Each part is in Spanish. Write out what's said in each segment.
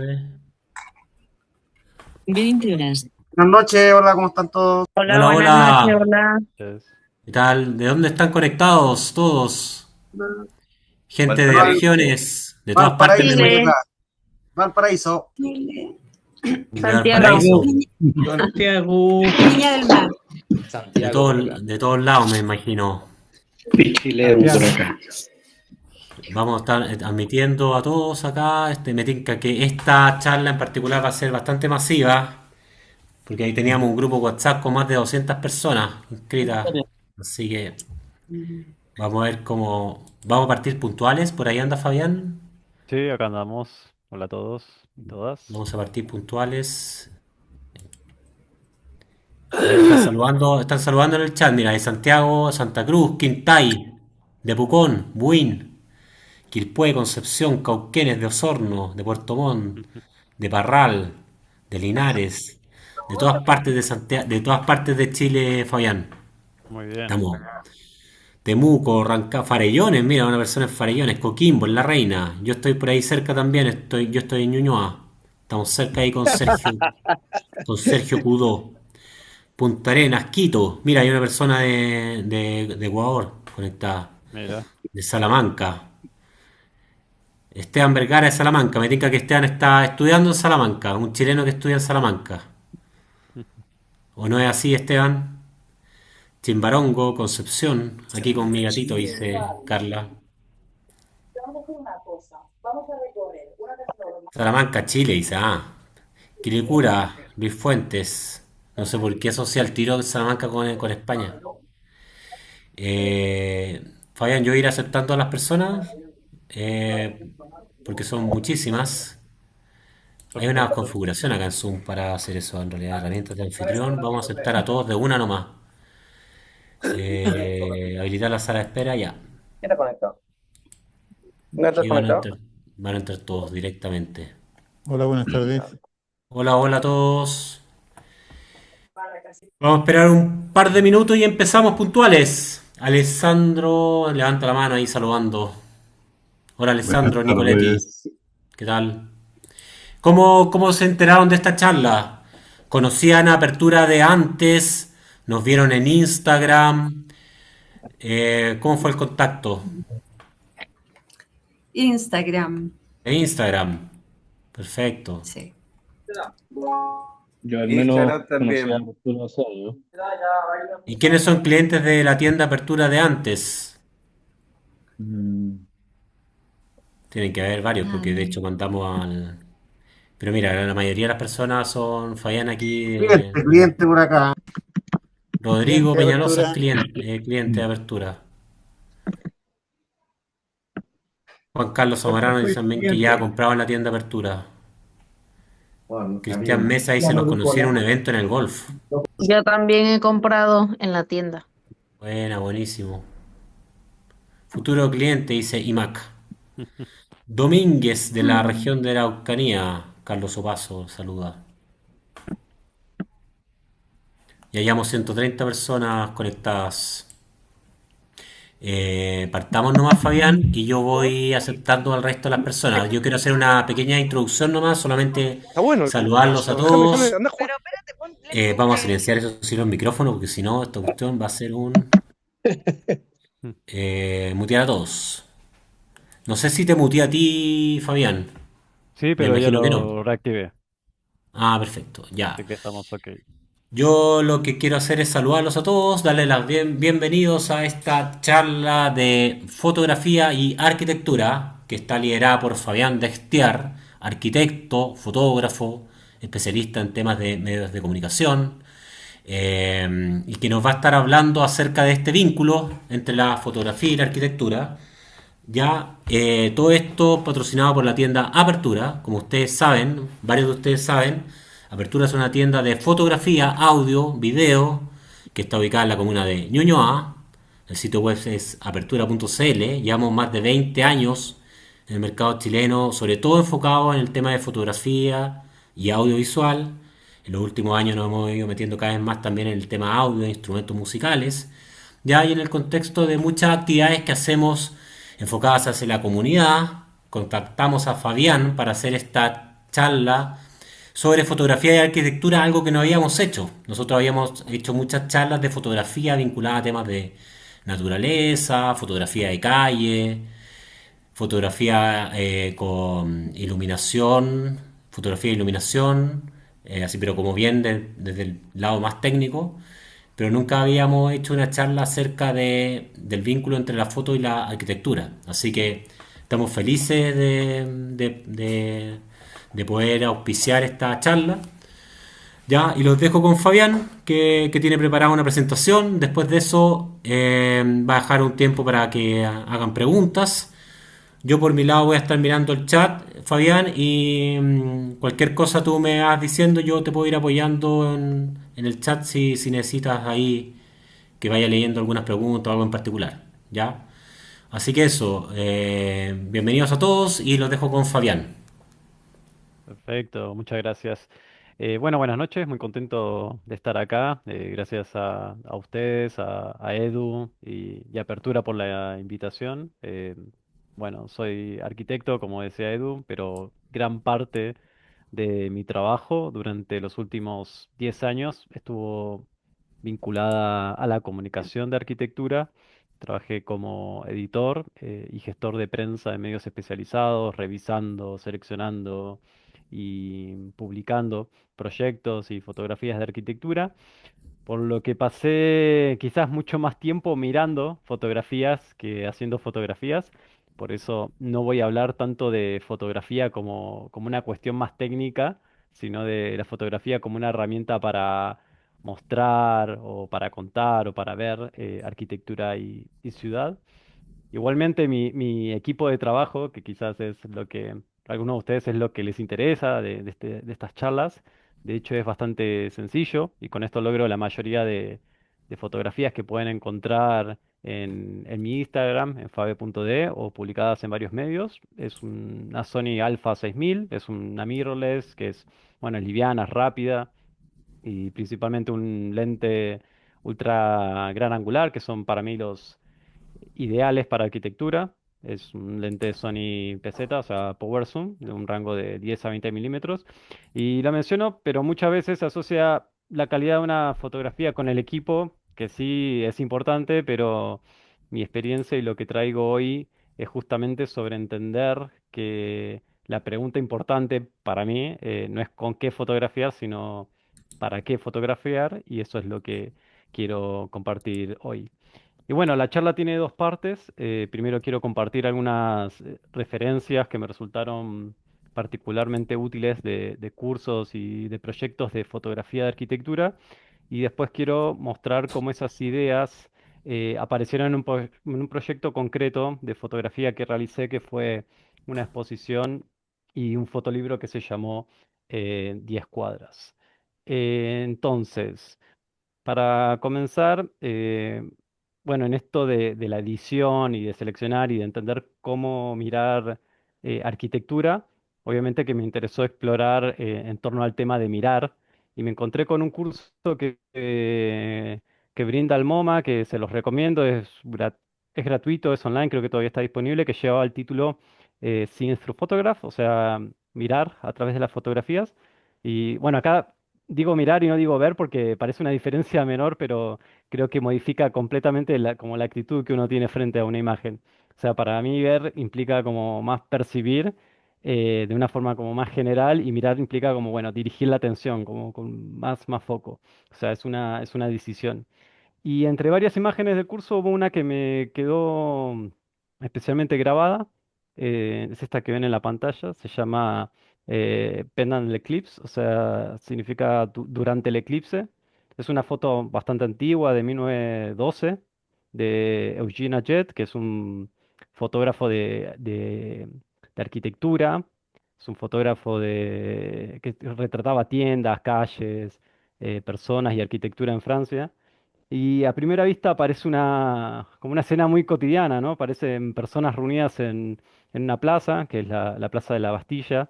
tardes. Buenas noches, hola, ¿cómo están todos? Hola, Hola, buenas noches, hola. hola. Yes. ¿Qué tal? ¿De dónde están conectados todos? Gente de Val- regiones, de todas partes Valparaíso, del... Chile, acá. Valparaíso. de Santiago, Valparaíso, Santiago. Viña del Mar. de Santiago por acá. de todos lados, me imagino. Pichilemu por acá. Vamos a estar admitiendo a todos acá. Me tinca que esta charla en particular va a ser bastante masiva, porque ahí teníamos un grupo WhatsApp con más de 200 personas inscritas. Así que vamos a ver cómo... Vamos a partir puntuales. Por ahí anda Fabián. Sí, acá andamos. Hola a todos y todas. Vamos a partir puntuales. A ver, están saludando en el chat, mira, de Santiago, Santa Cruz, Quintay, de Pucón, Buin, Quilpué, Concepción, Cauquenes, de Osorno, de Puerto Montt, de Parral, de Linares, de todas partes de Santiago, de todas partes de Chile, Fabián. Muy bien. Estamos. Temuco, Farellones, mira, una persona en Farellones, Coquimbo, en La Reina. Yo estoy por ahí cerca también, yo estoy en Ñuñoa. Estamos cerca ahí con Sergio Cudó. Punta Arenas, Quito. Mira, hay una persona de Ecuador conectada. Mira. De Salamanca. Esteban Vergara de Salamanca. Me tinca que Esteban está estudiando en Salamanca. Un chileno que estudia en Salamanca. ¿O no es así, Esteban? Chimbarongo, Concepción. Aquí con mi gatito, dice Carla. Salamanca, Chile, dice. Quilicura, Luis Fuentes. No sé por qué asocia el tiro de Salamanca con España. Fabián, yo voy a ir aceptando a las personas porque son muchísimas. Hay una Perfecto. configuración acá en Zoom para hacer eso, en realidad, herramientas de anfitrión. Vamos a aceptar a todos de una nomás. Habilitar la sala de espera, ya. ¿Quién está conectado? ¿No estás Y conectado? van a entrar todos directamente. Hola, buenas tardes. Hola, hola a todos. Vamos a esperar un par de minutos y empezamos puntuales. Alessandro, levanta la mano ahí saludando. Hola, Buenas Alessandro, Nicoletti. tardes. ¿Qué tal? ¿Cómo se enteraron de esta charla? ¿Conocían Apertura de antes? ¿Nos vieron en Instagram? ¿Cómo fue el contacto? Instagram, En Instagram. Perfecto. sí. Yo al Instagram menos también. conocía a Arturo Osorio. ¿Y quiénes son clientes de la tienda Apertura de antes? Mm, Tienen que haber varios, porque de hecho mandamos al... Pero mira, la mayoría de las personas son Fabián aquí. Cliente por acá. Rodrigo Cliente de Peñalosa es apertura. cliente de Apertura. Juan Carlos Zamarano dice también que ya ha comprado en la tienda Apertura. Cristian Mesa dice los conocí en un evento en el golf. Yo también he comprado en la tienda. Buena, buenísimo. Futuro cliente dice IMAC. Domínguez de la región de la Araucanía. Carlos Opaso saluda. Y hallamos 130 personas conectadas. Partamos nomás, Fabián, y yo voy aceptando al resto de las personas. Yo quiero hacer una pequeña introducción nomás, solamente Está bueno. saludarlos a Déjame, todos. anda a jugar. Vamos a silenciar eso sí los micrófonos, porque si no, esta cuestión va a ser un... mutear a todos. No sé si te muteé a ti, Fabián. Sí, Me pero ya imagino que no. lo reactivé. Perfecto, ya. Así que estamos ok. Yo lo que quiero hacer es saludarlos a todos, darles las bienvenidos a esta charla de fotografía y arquitectura que está liderada por Fabián Destiar, arquitecto, fotógrafo, especialista en temas de medios de comunicación, y que nos va a estar hablando acerca de este vínculo entre la fotografía y la arquitectura. Ya, todo esto patrocinado por la tienda Apertura, como ustedes saben, varios de ustedes saben. Apertura es una tienda de fotografía, audio, video, que está ubicada en la comuna de Ñuñoa. El sitio web es apertura.cl. Llevamos más de 20 años en el mercado chileno, sobre todo enfocado en el tema de fotografía y audiovisual. En los últimos años nos hemos ido metiendo cada vez más también en el tema audio e instrumentos musicales. Ya, y en el contexto de muchas actividades que hacemos enfocadas hacia la comunidad, contactamos a Fabián para hacer esta charla sobre fotografía y arquitectura, algo que no habíamos hecho. Nosotros habíamos hecho muchas charlas de fotografía vinculadas a temas de naturaleza, fotografía de calle, fotografía con iluminación, fotografía de iluminación, así pero como bien desde el lado más técnico, pero nunca habíamos hecho una charla acerca del vínculo entre la foto y la arquitectura. Así que estamos felices de poder auspiciar esta charla. Ya, y los dejo con Fabián, que tiene preparada una presentación. Después de eso, va a dejar un tiempo para que hagan preguntas. Yo por mi lado voy a estar mirando el chat, Fabián, y cualquier cosa tú me vas diciendo, yo te puedo ir apoyando en el chat si necesitas ahí que vaya leyendo algunas preguntas o algo en particular. ¿Ya? Así que eso, bienvenidos a todos y los dejo con Fabián. Perfecto, muchas gracias. Bueno, buenas noches, muy contento de estar acá. Gracias a ustedes, a Edu y Apertura por la invitación. Bueno, soy arquitecto, como decía Edu, pero gran parte de mi trabajo durante los últimos 10 años estuvo vinculada a la comunicación de arquitectura. Trabajé como editor y gestor de prensa de medios especializados, revisando, seleccionando y publicando proyectos y fotografías de arquitectura, por lo que pasé quizás mucho más tiempo mirando fotografías que haciendo fotografías. Por eso no voy a hablar tanto de fotografía como una cuestión más técnica, sino de la fotografía como una herramienta para mostrar o para contar o para ver arquitectura y ciudad. Igualmente mi equipo de trabajo, que quizás es lo que a algunos de ustedes es lo que les interesa de estas charlas, de hecho es bastante sencillo y con esto logro la mayoría de fotografías que pueden encontrar en mi Instagram, en fabe.de o publicadas en varios medios. Es una Sony Alpha 6000, es una mirrorless que es, bueno, es liviana, es rápida y principalmente un lente ultra gran angular, que son para mí los ideales para arquitectura. Es un lente Sony PZ, o sea, Power Zoom, de un rango de 10 a 20 milímetros. Y la menciono, pero muchas veces se asocia la calidad de una fotografía con el equipo, que sí es importante, pero mi experiencia y lo que traigo hoy es justamente sobre entender que la pregunta importante para mí no es con qué fotografiar, sino para qué fotografiar, y eso es lo que quiero compartir hoy. Y bueno, la charla tiene dos partes. Primero quiero compartir algunas referencias que me resultaron particularmente útiles de cursos y de proyectos de fotografía de arquitectura. Y después quiero mostrar cómo esas ideas aparecieron en un proyecto concreto de fotografía que realicé, que fue una exposición y un fotolibro que se llamó 10 cuadras. Entonces... Para comenzar, bueno, en esto de la edición y de seleccionar y de entender cómo mirar arquitectura, obviamente que me interesó explorar en torno al tema de mirar y me encontré con un curso que brinda el MoMA, que se los recomiendo, es gratuito, es online, creo que todavía está disponible, que lleva el título Scenes Through Photograph, o sea, mirar a través de las fotografías. Y bueno, acá digo mirar y no digo ver porque parece una diferencia menor, pero creo que modifica completamente como la actitud que uno tiene frente a una imagen. O sea, para mí ver implica como más percibir de una forma como más general y mirar implica como, bueno, dirigir la atención, como con más foco. O sea, es una decisión. Y entre varias imágenes del curso hubo una que me quedó especialmente grabada. Es esta que ven en la pantalla. Se llama Pendant the Eclipse, o sea, significa durante el eclipse. Es una foto bastante antigua de 1912 de Eugene Ajet, que es un fotógrafo de arquitectura. Es un fotógrafo que retrataba tiendas, calles, personas y arquitectura en Francia. Y a primera vista parece como una escena muy cotidiana, ¿no? Parecen personas reunidas en una plaza, que es la Plaza de la Bastilla.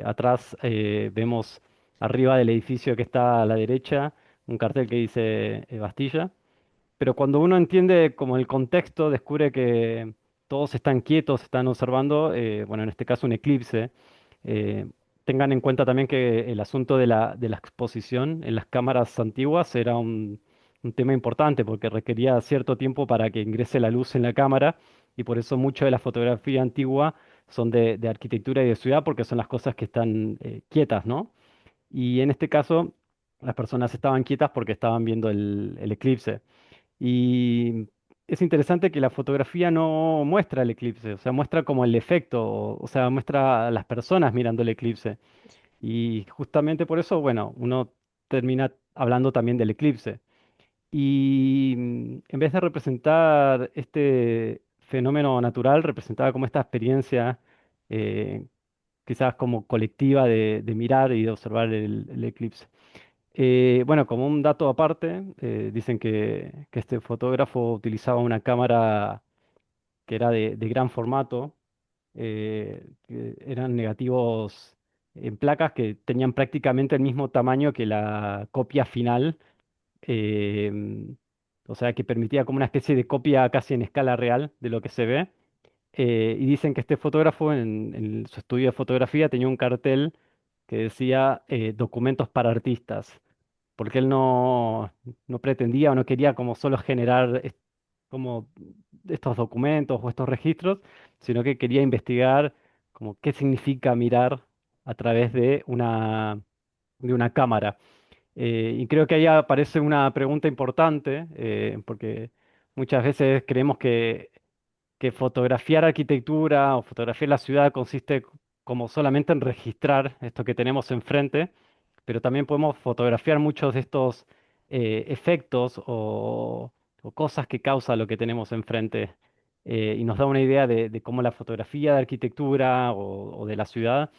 Atrás vemos arriba del edificio que está a la derecha un cartel que dice Bastilla. Pero cuando uno entiende como el contexto, descubre que todos están quietos, están observando, bueno, en este caso un eclipse. eh, tengan en cuenta también que el asunto de la exposición en las cámaras antiguas era un tema importante porque requería cierto tiempo para que ingrese la luz en la cámara y por eso mucho de la fotografía antigua son de arquitectura y de ciudad porque son las cosas que están quietas, ¿no? Y en este caso, las personas estaban quietas porque estaban viendo el eclipse. Y es interesante que la fotografía no muestra el eclipse, o sea, muestra como el efecto, o sea, muestra a las personas mirando el eclipse. Y justamente por eso, bueno, uno termina hablando también del eclipse. Y en vez de representar este fenómeno natural, representaba como esta experiencia, eh, quizás como colectiva de mirar y de observar el eclipse. Bueno, como un dato aparte, dicen que este fotógrafo utilizaba una cámara que era de gran formato, que eran negativos en placas que tenían prácticamente el mismo tamaño que la copia final, em, o sea, que permitía como una especie de copia casi en escala real de lo que se ve. Y dicen que este fotógrafo en su estudio de fotografía tenía un cartel que decía documentos para artistas porque él no pretendía o no quería como solo generar como estos documentos o estos registros, sino que quería investigar como qué significa mirar a través de una cámara. Y creo que ahí aparece una pregunta importante, porque muchas veces creemos que fotografiar arquitectura o fotografiar la ciudad consiste como solamente en registrar esto que tenemos enfrente, pero también podemos fotografiar muchos de estos efectos o cosas que causa lo que tenemos enfrente. Y nos da una idea de cómo la fotografía de arquitectura o de la ciudad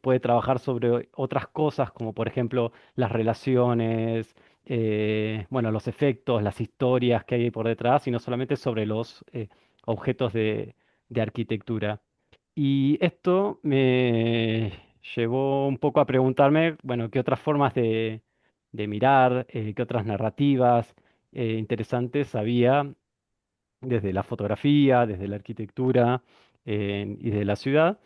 puede trabajar sobre otras cosas, como por ejemplo las relaciones, bueno, los efectos, las historias que hay por detrás, y no solamente sobre los objetos de arquitectura. Y esto me llevó un poco a preguntarme, bueno, qué otras formas de mirar, qué otras narrativas interesantes había desde la fotografía, desde la arquitectura y de la ciudad.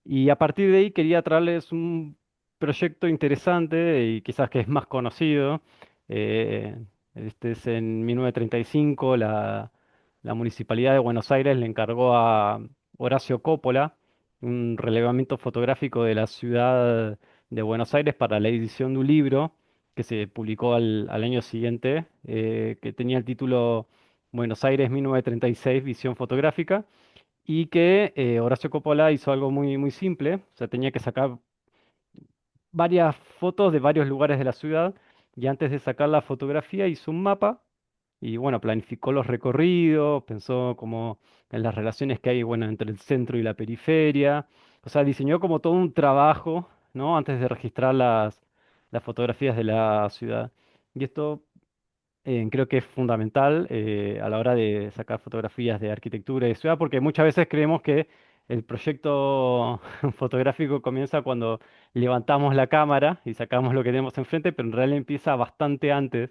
Y a partir de ahí quería traerles un proyecto interesante y quizás que es más conocido. Eh, este es en 1935, la Municipalidad de Buenos Aires le encargó a Horacio Coppola un relevamiento fotográfico de la ciudad de Buenos Aires para la edición de un libro que se publicó al año siguiente, que tenía el título Buenos Aires 1936, visión fotográfica y que Horacio Coppola hizo algo muy, muy simple, o sea, tenía que sacar varias fotos de varios lugares de la ciudad y antes de sacar la fotografía hizo un mapa y bueno, planificó los recorridos, pensó como en las relaciones que hay, bueno, entre el centro y la periferia, o sea, diseñó como todo un trabajo, ¿no? Antes de registrar las fotografías de la ciudad. Y esto creo que es fundamental a la hora de sacar fotografías de arquitectura y de ciudad, porque muchas veces creemos que el proyecto fotográfico comienza cuando levantamos la cámara y sacamos lo que tenemos enfrente, pero en realidad empieza bastante antes.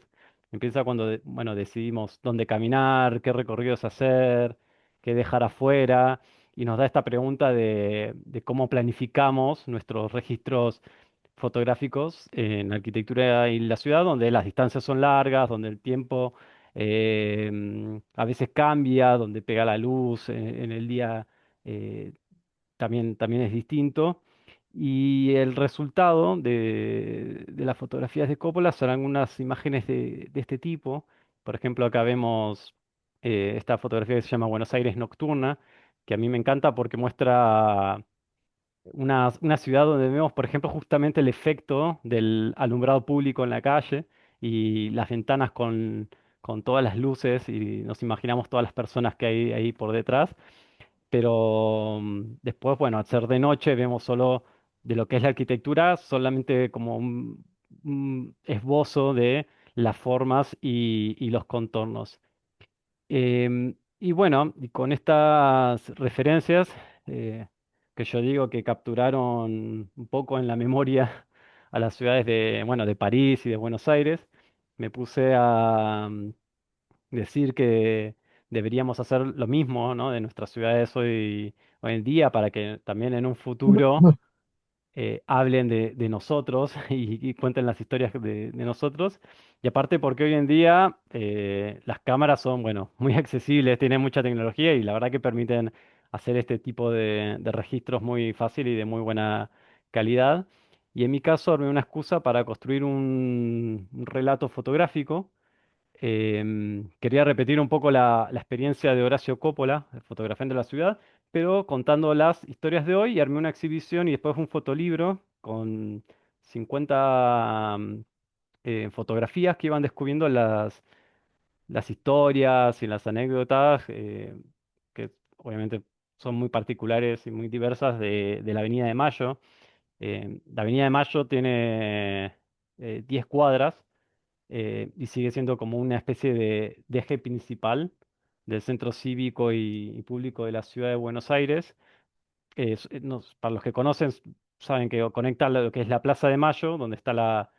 Empieza cuando, bueno, decidimos dónde caminar, qué recorridos hacer, qué dejar afuera, y nos da esta pregunta de cómo planificamos nuestros registros fotográficos en arquitectura y la ciudad, donde las distancias son largas, donde el tiempo a veces cambia, donde pega la luz en el día eh, también es distinto. Y el resultado de las fotografías de Coppola serán unas imágenes de este tipo. Por ejemplo, acá vemos esta fotografía que se llama Buenos Aires Nocturna, que a mí me encanta porque muestra una ciudad donde vemos, por ejemplo, justamente el efecto del alumbrado público en la calle y las ventanas con todas las luces y nos imaginamos todas las personas que hay ahí por detrás. Pero después, bueno, al ser de noche vemos solo de lo que es la arquitectura, solamente como un esbozo de las formas y los contornos. Y bueno, y con estas referencias que yo digo que capturaron un poco en la memoria a las ciudades de, bueno, de París y de Buenos Aires, me puse a decir que deberíamos hacer lo mismo, ¿no? De nuestras ciudades hoy en día para que también en un futuro hablen de nosotros y cuenten las historias de nosotros. Y aparte porque hoy en día las cámaras son, bueno, muy accesibles, tienen mucha tecnología y la verdad que permiten hacer este tipo de registros muy fácil y de muy buena calidad. Y en mi caso, armé una excusa para construir un relato fotográfico. Quería repetir un poco la experiencia de Horacio Coppola, fotografiando la ciudad, pero contando las historias de hoy y armé una exhibición y después un fotolibro con 50 fotografías que iban descubriendo las historias y las anécdotas, que obviamente son muy particulares y muy diversas de la Avenida de Mayo. La Avenida de Mayo tiene 10 cuadras y sigue siendo como una especie de eje principal del centro cívico y público de la ciudad de Buenos Aires. Para los que conocen, saben que conecta lo que es la Plaza de Mayo, donde está la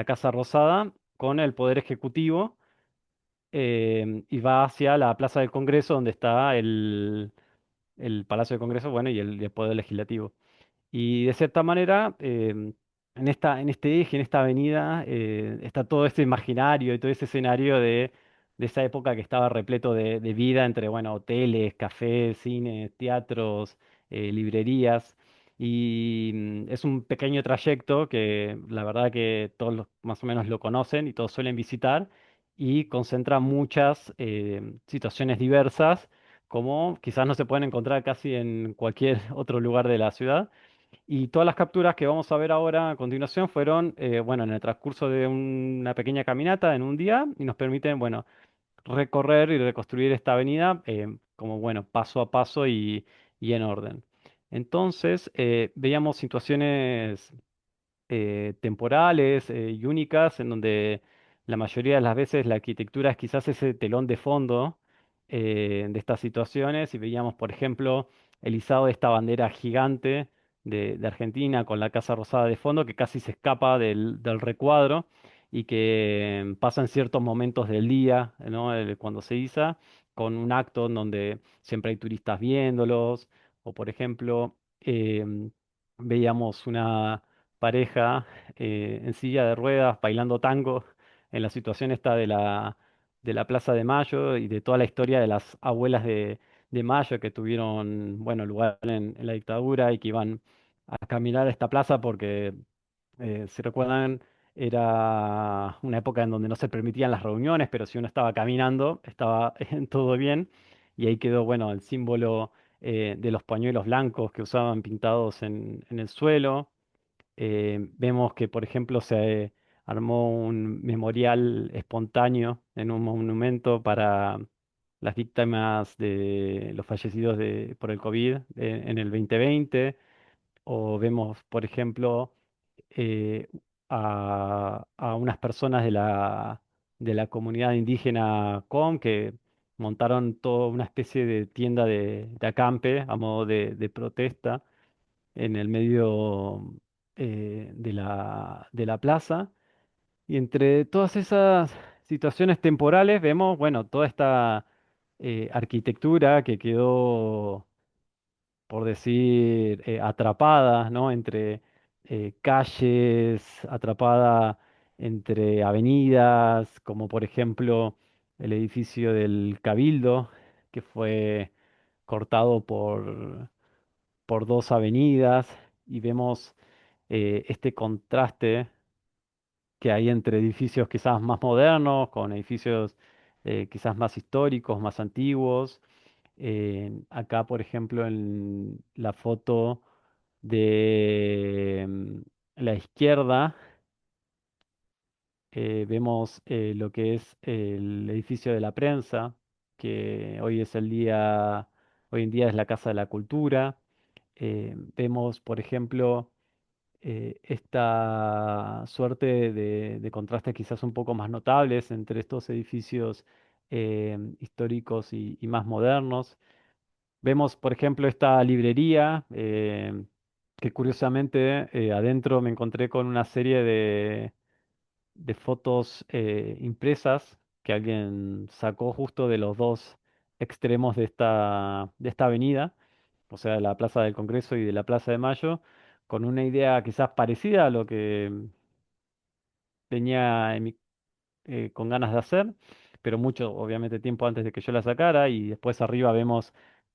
Casa Rosada, con el Poder Ejecutivo, y va hacia la Plaza del Congreso, donde está el Palacio de Congreso, bueno, y el Poder Legislativo. Y de cierta manera, en este eje, en esta avenida, está todo este imaginario y todo ese escenario de esa época que estaba repleto de vida entre, bueno, hoteles, cafés, cines, teatros, librerías. Y es un pequeño trayecto que la verdad que todos más o menos lo conocen y todos suelen visitar y concentra muchas situaciones diversas, como quizás no se pueden encontrar casi en cualquier otro lugar de la ciudad. Y todas las capturas que vamos a ver ahora a continuación fueron, bueno, en el transcurso de una pequeña caminata en un día y nos permiten, bueno, recorrer y reconstruir esta avenida como, bueno, paso a paso y en orden. Entonces, veíamos situaciones temporales y únicas, en donde la mayoría de las veces la arquitectura es quizás ese telón de fondo de estas situaciones, y veíamos, por ejemplo, el izado de esta bandera gigante de Argentina con la Casa Rosada de fondo, que casi se escapa del recuadro y que pasa en ciertos momentos del día, ¿no? Cuando se iza, con un acto en donde siempre hay turistas viéndolos, o por ejemplo, veíamos una pareja en silla de ruedas bailando tango en la situación esta de la Plaza de Mayo y de toda la historia de las abuelas de Mayo que tuvieron, bueno, lugar en la dictadura y que iban a caminar a esta plaza porque, si recuerdan, era una época en donde no se permitían las reuniones, pero si uno estaba caminando, estaba todo bien. Y ahí quedó, bueno, el símbolo de los pañuelos blancos que usaban pintados en el suelo. Vemos que, por ejemplo, se armó un memorial espontáneo en un monumento para las víctimas de los fallecidos por el COVID en el 2020. O vemos, por ejemplo, eh, a unas personas de la comunidad indígena COM que montaron toda una especie de tienda de acampe a modo de protesta en el medio de la plaza. Y entre todas esas situaciones temporales vemos, bueno, toda esta arquitectura que quedó, por decir, atrapada, ¿no? Entre calles, atrapada entre avenidas, como por ejemplo el edificio del Cabildo, que fue cortado por dos avenidas, y vemos este contraste que hay entre edificios quizás más modernos, con edificios quizás más históricos, más antiguos. Acá, por ejemplo, en la foto de la izquierda, vemos lo que es el edificio de la prensa, que hoy en día es la Casa de la Cultura. Vemos, por ejemplo, esta suerte de contrastes quizás un poco más notables entre estos edificios históricos y más modernos. Vemos, por ejemplo, esta librería que curiosamente adentro me encontré con una serie de fotos impresas que alguien sacó justo de los dos extremos de esta avenida, o sea, de la Plaza del Congreso y de la Plaza de Mayo, con una idea quizás parecida a lo que tenía con ganas de hacer, pero mucho, obviamente, tiempo antes de que yo la sacara. Y después arriba vemos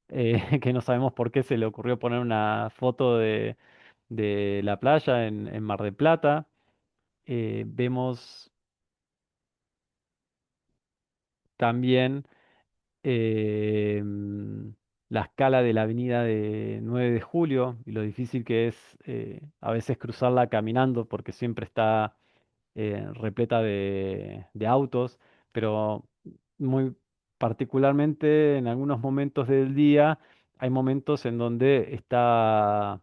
que no sabemos por qué se le ocurrió poner una foto de la playa en Mar del Plata. Vemos también la escala de la avenida de 9 de Julio y lo difícil que es a veces cruzarla caminando porque siempre está repleta de autos, pero muy particularmente en algunos momentos del día hay momentos en donde está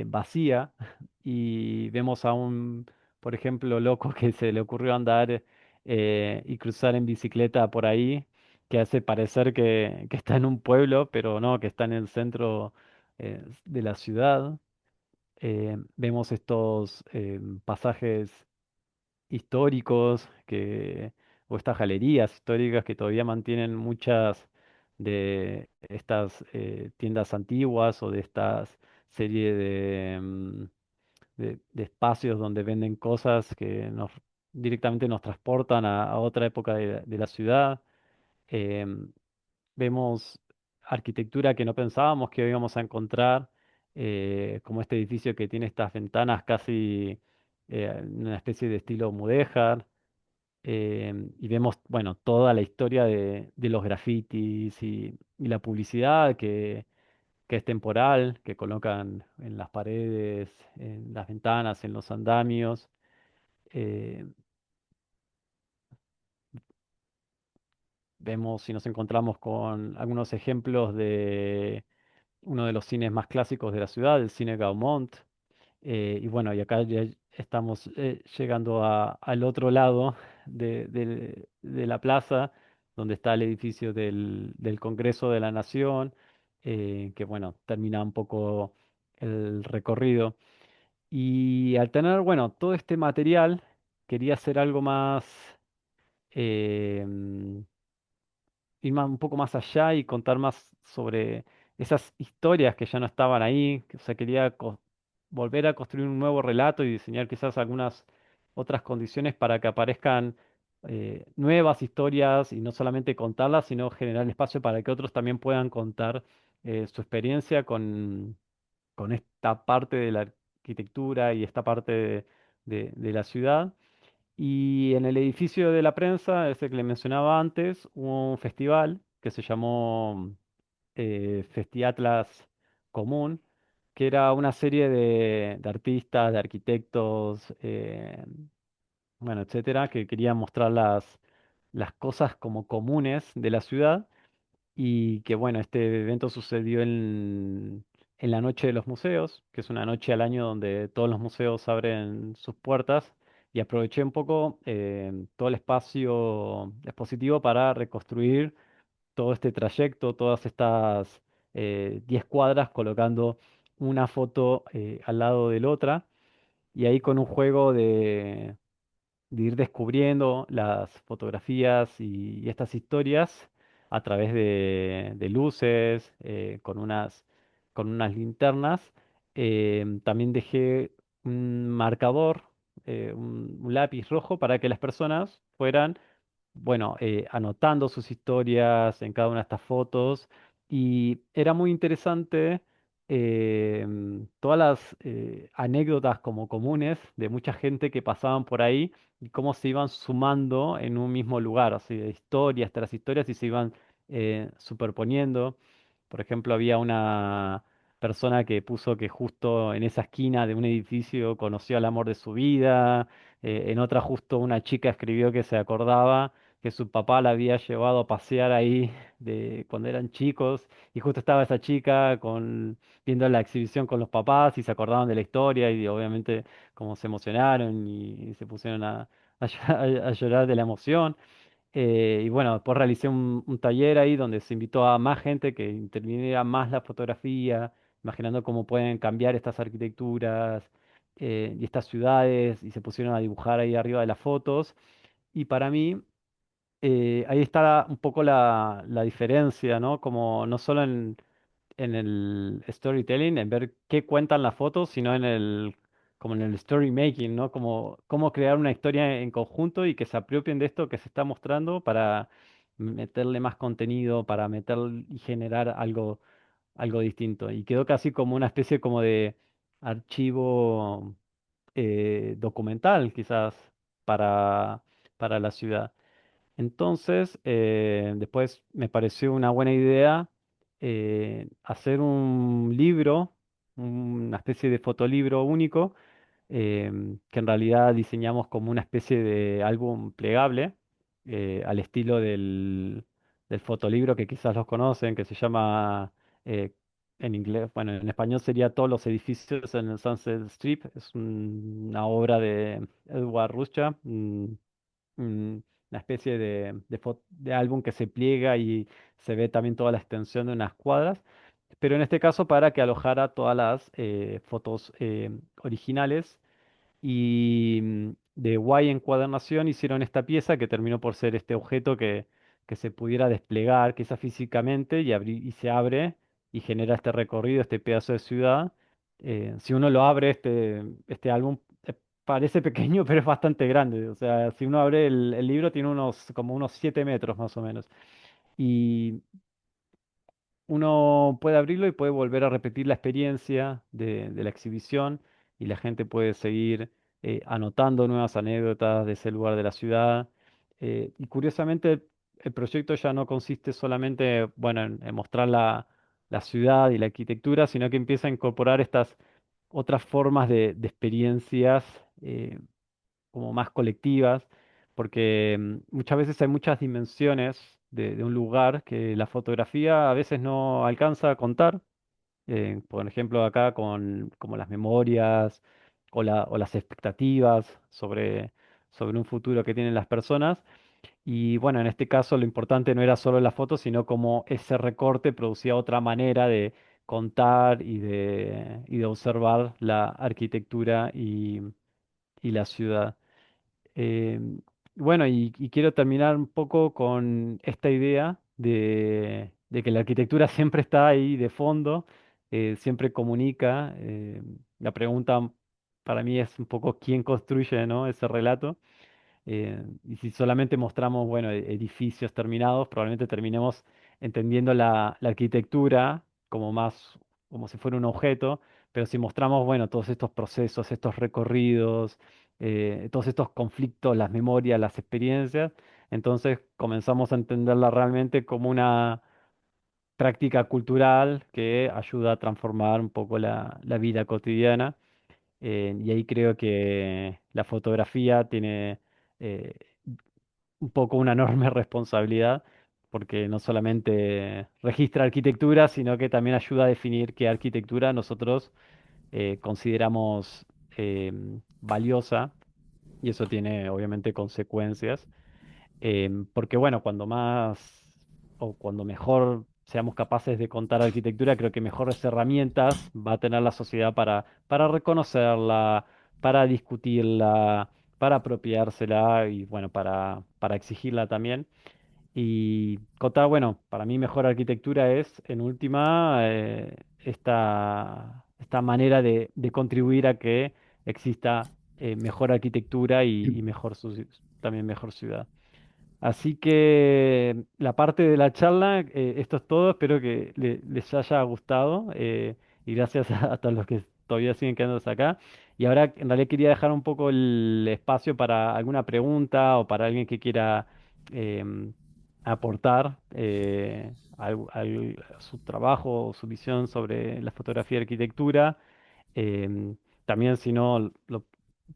vacía y vemos a un, por ejemplo, loco que se le ocurrió andar y cruzar en bicicleta por ahí, que hace parecer que está en un pueblo, pero no, que está en el centro de la ciudad. Vemos estos pasajes históricos o estas galerías históricas que todavía mantienen muchas de estas tiendas antiguas o de estas serie de espacios donde venden cosas que directamente nos transportan a otra época de la ciudad. Em, Vemos arquitectura que no pensábamos que íbamos a encontrar, como este edificio que tiene estas ventanas casi una especie de estilo mudéjar. Y vemos, bueno, toda la historia de los grafitis y la publicidad que es temporal, que colocan en las paredes, en las ventanas, en los andamios. Eh, Vemos y nos encontramos con algunos ejemplos de uno de los cines más clásicos de la ciudad, el cine Gaumont. Y bueno, y acá ya estamos llegando al otro lado de la plaza, donde está el edificio del Congreso de la Nación, que bueno, termina un poco el recorrido. Y al tener, bueno, todo este material, quería hacer algo más, eh, un poco más allá y contar más sobre esas historias que ya no estaban ahí. O sea, quería volver a construir un nuevo relato y diseñar quizás algunas otras condiciones para que aparezcan nuevas historias y no solamente contarlas, sino generar espacio para que otros también puedan contar su experiencia con esta parte de la arquitectura y esta parte de la ciudad. Y en el edificio de la prensa, ese que le mencionaba antes, hubo un festival que se llamó Festiatlas Común, que era una serie de artistas, de arquitectos, bueno, etcétera, que querían mostrar las cosas como comunes de la ciudad. Y que bueno, este evento sucedió en la Noche de los Museos, que es una noche al año donde todos los museos abren sus puertas. Y aproveché un poco todo el espacio expositivo para reconstruir todo este trayecto, todas estas 10 cuadras, colocando una foto al lado de la otra. Y ahí con un juego de ir descubriendo las fotografías y estas historias a través de luces, con unas linternas. También dejé un marcador, un lápiz rojo para que las personas fueran, bueno, anotando sus historias en cada una de estas fotos. Y era muy interesante todas las anécdotas como comunes de mucha gente que pasaban por ahí y cómo se iban sumando en un mismo lugar, así de historias tras historias y se iban superponiendo. Por ejemplo, había una persona que puso que justo en esa esquina de un edificio conoció al amor de su vida. En otra justo una chica escribió que se acordaba que su papá la había llevado a pasear ahí de cuando eran chicos y justo estaba esa chica viendo la exhibición con los papás y se acordaban de la historia y obviamente como se emocionaron y se pusieron a llorar de la emoción. Y bueno, después realicé un taller ahí donde se invitó a más gente que interviniera más la fotografía, imaginando cómo pueden cambiar estas arquitecturas y estas ciudades y se pusieron a dibujar ahí arriba de las fotos. Y para mí ahí está un poco la diferencia, ¿no? Como no solo en el storytelling, en ver qué cuentan las fotos, sino como en el story making, ¿no? Como cómo crear una historia en conjunto y que se apropien de esto que se está mostrando para meterle más contenido, para meter y generar algo distinto. Y quedó casi como una especie como de archivo documental, quizás, para, para la ciudad. Entonces, después me pareció una buena idea hacer un libro, una especie de fotolibro único, que en realidad diseñamos como una especie de álbum plegable, al estilo del fotolibro que quizás los conocen, que se llama eh, en inglés, bueno, en español sería Todos los edificios en el Sunset Strip. Es una obra de Edward Ruscha, una especie de álbum que se pliega y se ve también toda la extensión de unas cuadras, pero en este caso para que alojara todas las fotos originales y de Guay Encuadernación hicieron esta pieza que terminó por ser este objeto que se pudiera desplegar quizás físicamente y se abre y genera este recorrido, este pedazo de ciudad. Si uno lo abre, este álbum parece pequeño, pero es bastante grande. O sea, si uno abre el libro, tiene como unos 7 metros más o menos. Y uno puede abrirlo y puede volver a repetir la experiencia de la exhibición y la gente puede seguir anotando nuevas anécdotas de ese lugar de la ciudad. Y curiosamente el proyecto ya no consiste solamente, bueno, en mostrar la ciudad y la arquitectura, sino que empieza a incorporar estas otras formas de experiencias como más colectivas, porque muchas veces hay muchas dimensiones de un lugar que la fotografía a veces no alcanza a contar. Por ejemplo, acá con como las memorias o las expectativas sobre un futuro que tienen las personas. Y bueno, en este caso lo importante no era solo la foto, sino como ese recorte producía otra manera de contar y de observar la arquitectura y la ciudad. Eh, bueno, y quiero terminar un poco con esta idea de que la arquitectura siempre está ahí de fondo, siempre comunica. La pregunta para mí es un poco quién construye, ¿no?, ese relato. Y si solamente mostramos, bueno, edificios terminados, probablemente terminemos entendiendo la arquitectura como más, como si fuera un objeto, pero si mostramos, bueno, todos estos procesos, estos recorridos, todos estos conflictos, las memorias, las experiencias, entonces comenzamos a entenderla realmente como una práctica cultural que ayuda a transformar un poco la vida cotidiana. Y ahí creo que la fotografía tiene eh, un poco una enorme responsabilidad, porque no solamente registra arquitectura, sino que también ayuda a definir qué arquitectura nosotros consideramos valiosa, y eso tiene obviamente consecuencias. Porque bueno, cuando más o cuando mejor seamos capaces de contar arquitectura, creo que mejores herramientas va a tener la sociedad para reconocerla, para discutirla, para apropiársela y bueno, para exigirla también. Y contar, bueno, para mí mejor arquitectura es, en última, esta manera de contribuir a que exista mejor arquitectura y también mejor ciudad. Así que la parte de la charla, esto es todo. Espero que les haya gustado y gracias a todos los que todavía siguen quedándose acá. Y ahora en realidad quería dejar un poco el espacio para alguna pregunta o para alguien que quiera em, aportar su trabajo o su visión sobre la fotografía y arquitectura. Em, También si no, lo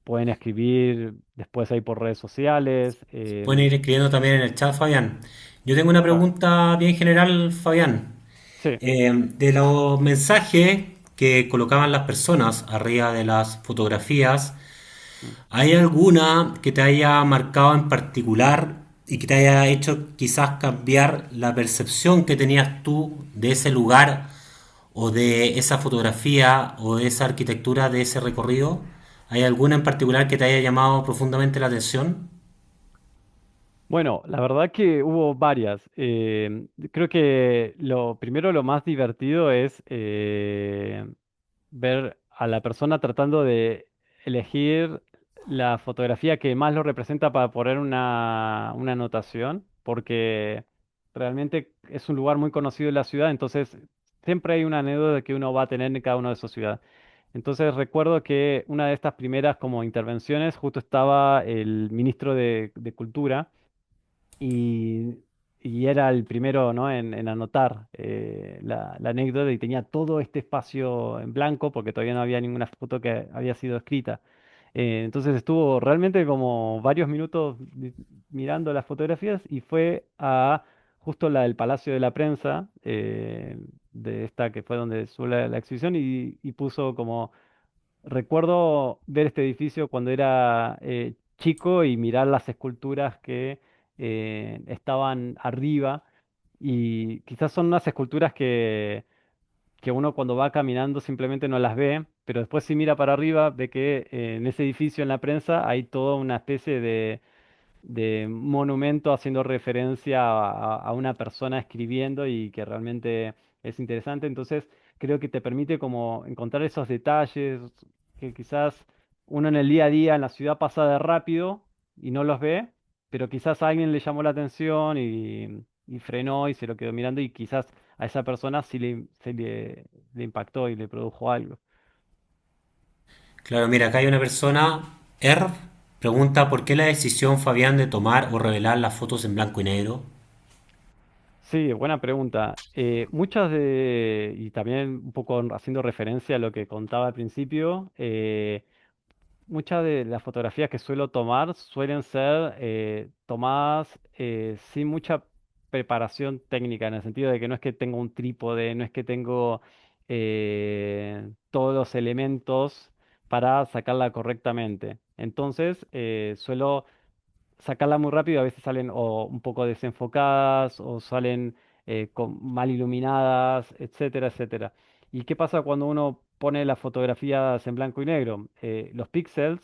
pueden escribir después ahí por redes sociales. Pueden ir escribiendo también en el chat, Fabián. Yo tengo una Va. pregunta bien general, Fabián. Sí. De los mensajes que colocaban las personas arriba de las fotografías, Mm. ¿hay alguna que te haya marcado en particular y que te haya hecho quizás cambiar la percepción que tenías tú de ese lugar o de esa fotografía o de esa arquitectura de ese recorrido? ¿Hay alguna en particular que te haya llamado profundamente la atención? Bueno, la verdad que hubo varias. Creo que lo primero, lo más divertido es ver a la persona tratando de elegir la fotografía que más lo representa para poner una anotación, porque realmente es un lugar muy conocido en la ciudad, entonces siempre hay una anécdota que uno va a tener en cada una de esas ciudades. Entonces recuerdo que una de estas primeras como intervenciones justo estaba el ministro de Cultura y, y era el primero, ¿no? en anotar la anécdota y tenía todo este espacio en blanco porque todavía no había ninguna foto que había sido escrita. Entonces estuvo realmente como varios minutos mirando las fotografías y fue a justo la del Palacio de la Prensa, de esta que fue donde suele la exhibición y puso como recuerdo ver este edificio cuando era chico y mirar las esculturas que estaban arriba y quizás son unas esculturas que uno cuando va caminando simplemente no las ve, pero después si mira para arriba ve que en ese edificio en la prensa hay toda una especie de monumento haciendo referencia a una persona escribiendo y que realmente es interesante. Entonces, creo que te permite como encontrar esos detalles que quizás uno en el día a día en la ciudad pasa de rápido y no los ve, pero quizás a alguien le llamó la atención y frenó y se lo quedó mirando y quizás a esa persona sí le impactó y le produjo algo. Claro, mira, acá hay una persona, Erv, pregunta por qué la decisión, Fabián, de tomar o revelar las fotos en blanco y negro. Sí, buena pregunta. Y también un poco haciendo referencia a lo que contaba al principio, muchas de las fotografías que suelo tomar suelen ser tomadas sin mucha preparación técnica, en el sentido de que no es que tengo un trípode, no es que tengo todos los elementos para sacarla correctamente. Entonces, suelo sacarla muy rápido, a veces salen o un poco desenfocadas o salen mal iluminadas, etcétera, etcétera. ¿Y qué pasa cuando uno pone las fotografías en blanco y negro? Los píxeles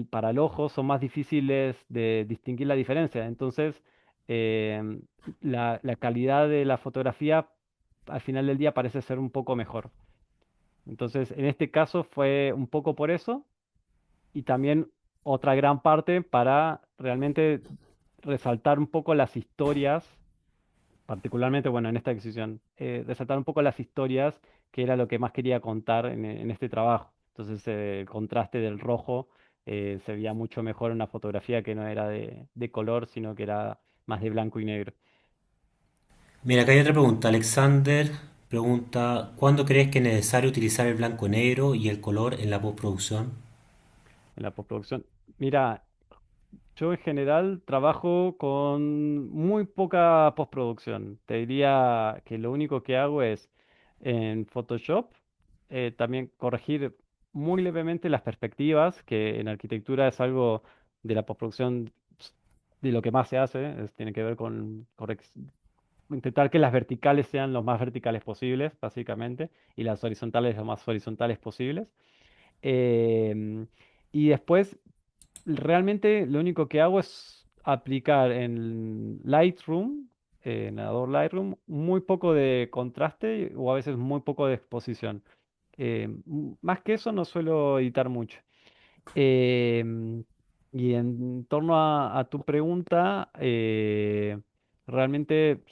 para el ojo son más difíciles de distinguir la diferencia. Entonces, em, la calidad de la fotografía al final del día parece ser un poco mejor. Entonces, en este caso fue un poco por eso y también otra gran parte para realmente resaltar un poco las historias, particularmente, bueno, en esta exhibición, resaltar un poco las historias que era lo que más quería contar en este trabajo. Entonces, el contraste del rojo se veía mucho mejor en una fotografía que no era de color, sino que era más de blanco y negro. Mira, acá hay otra pregunta. Alexander pregunta, ¿cuándo crees que es necesario utilizar el blanco y negro y el color en la postproducción? En la postproducción. Mira, yo en general trabajo con muy poca postproducción. Te diría que lo único que hago es en Photoshop también corregir muy levemente las perspectivas, que en arquitectura es algo de la postproducción de lo que más se hace, tiene que ver con intentar que las verticales sean lo más verticales posibles, básicamente, y las horizontales lo más horizontales posibles. Em, y después realmente lo único que hago es aplicar en Lightroom, en Adobe Lightroom, muy poco de contraste o a veces muy poco de exposición. Más que eso no suelo editar mucho. Em, y en torno a tu pregunta, realmente,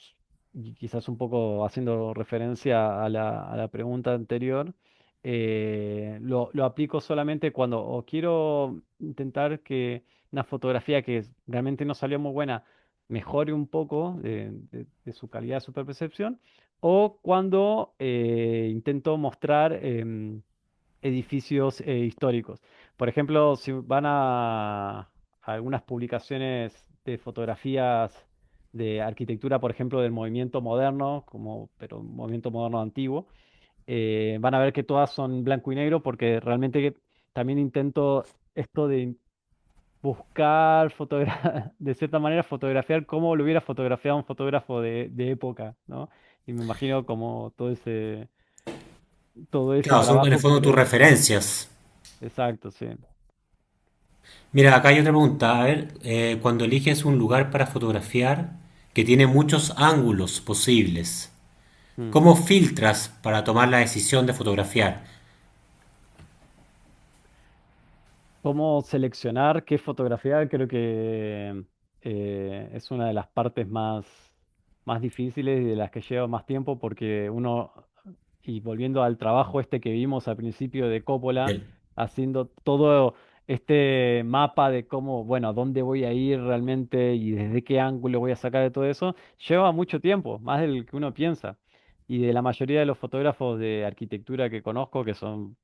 y quizás un poco haciendo referencia a la pregunta anterior, lo aplico solamente cuando o quiero intentar que una fotografía que realmente no salió muy buena mejore un poco de su calidad de superpercepción, o cuando intento mostrar edificios históricos. Por ejemplo, si van a algunas publicaciones de fotografías de arquitectura, por ejemplo, del movimiento moderno, pero un movimiento moderno antiguo, van a ver que todas son blanco y negro porque realmente también intento esto de buscar de cierta manera fotografiar como lo hubiera fotografiado un fotógrafo de época, ¿no? Y me imagino como todo ese Claro, son en el trabajo que fondo tus lleva. referencias. Exacto, sí. Mira, acá hay otra pregunta. A ver, cuando eliges un lugar para fotografiar que tiene muchos ángulos posibles, Mm. ¿cómo filtras para tomar la decisión de fotografiar? ¿Cómo seleccionar qué fotografiar? Creo que es una de las partes más difíciles y de las que lleva más tiempo porque uno, y volviendo al trabajo este que vimos al principio de Coppola, El- haciendo todo este mapa de cómo, bueno, a dónde voy a ir realmente y desde qué ángulo voy a sacar de todo eso, lleva mucho tiempo, más del que uno piensa. Y de la mayoría de los fotógrafos de arquitectura que conozco, que son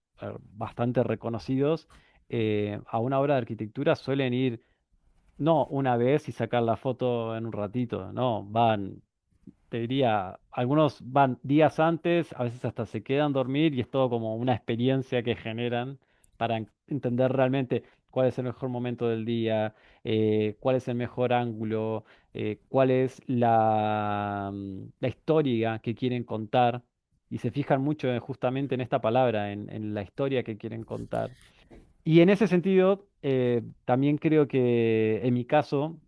bastante reconocidos, a una obra de arquitectura suelen ir no una vez y sacar la foto en un ratito, no, van, te diría, algunos van días antes, a veces hasta se quedan a dormir y es todo como una experiencia que generan para entender realmente cuál es el mejor momento del día, cuál es el mejor ángulo, cuál es la historia que quieren contar. Y se fijan mucho justamente en esta palabra, en la historia que quieren contar. Y en ese sentido, también creo que en mi caso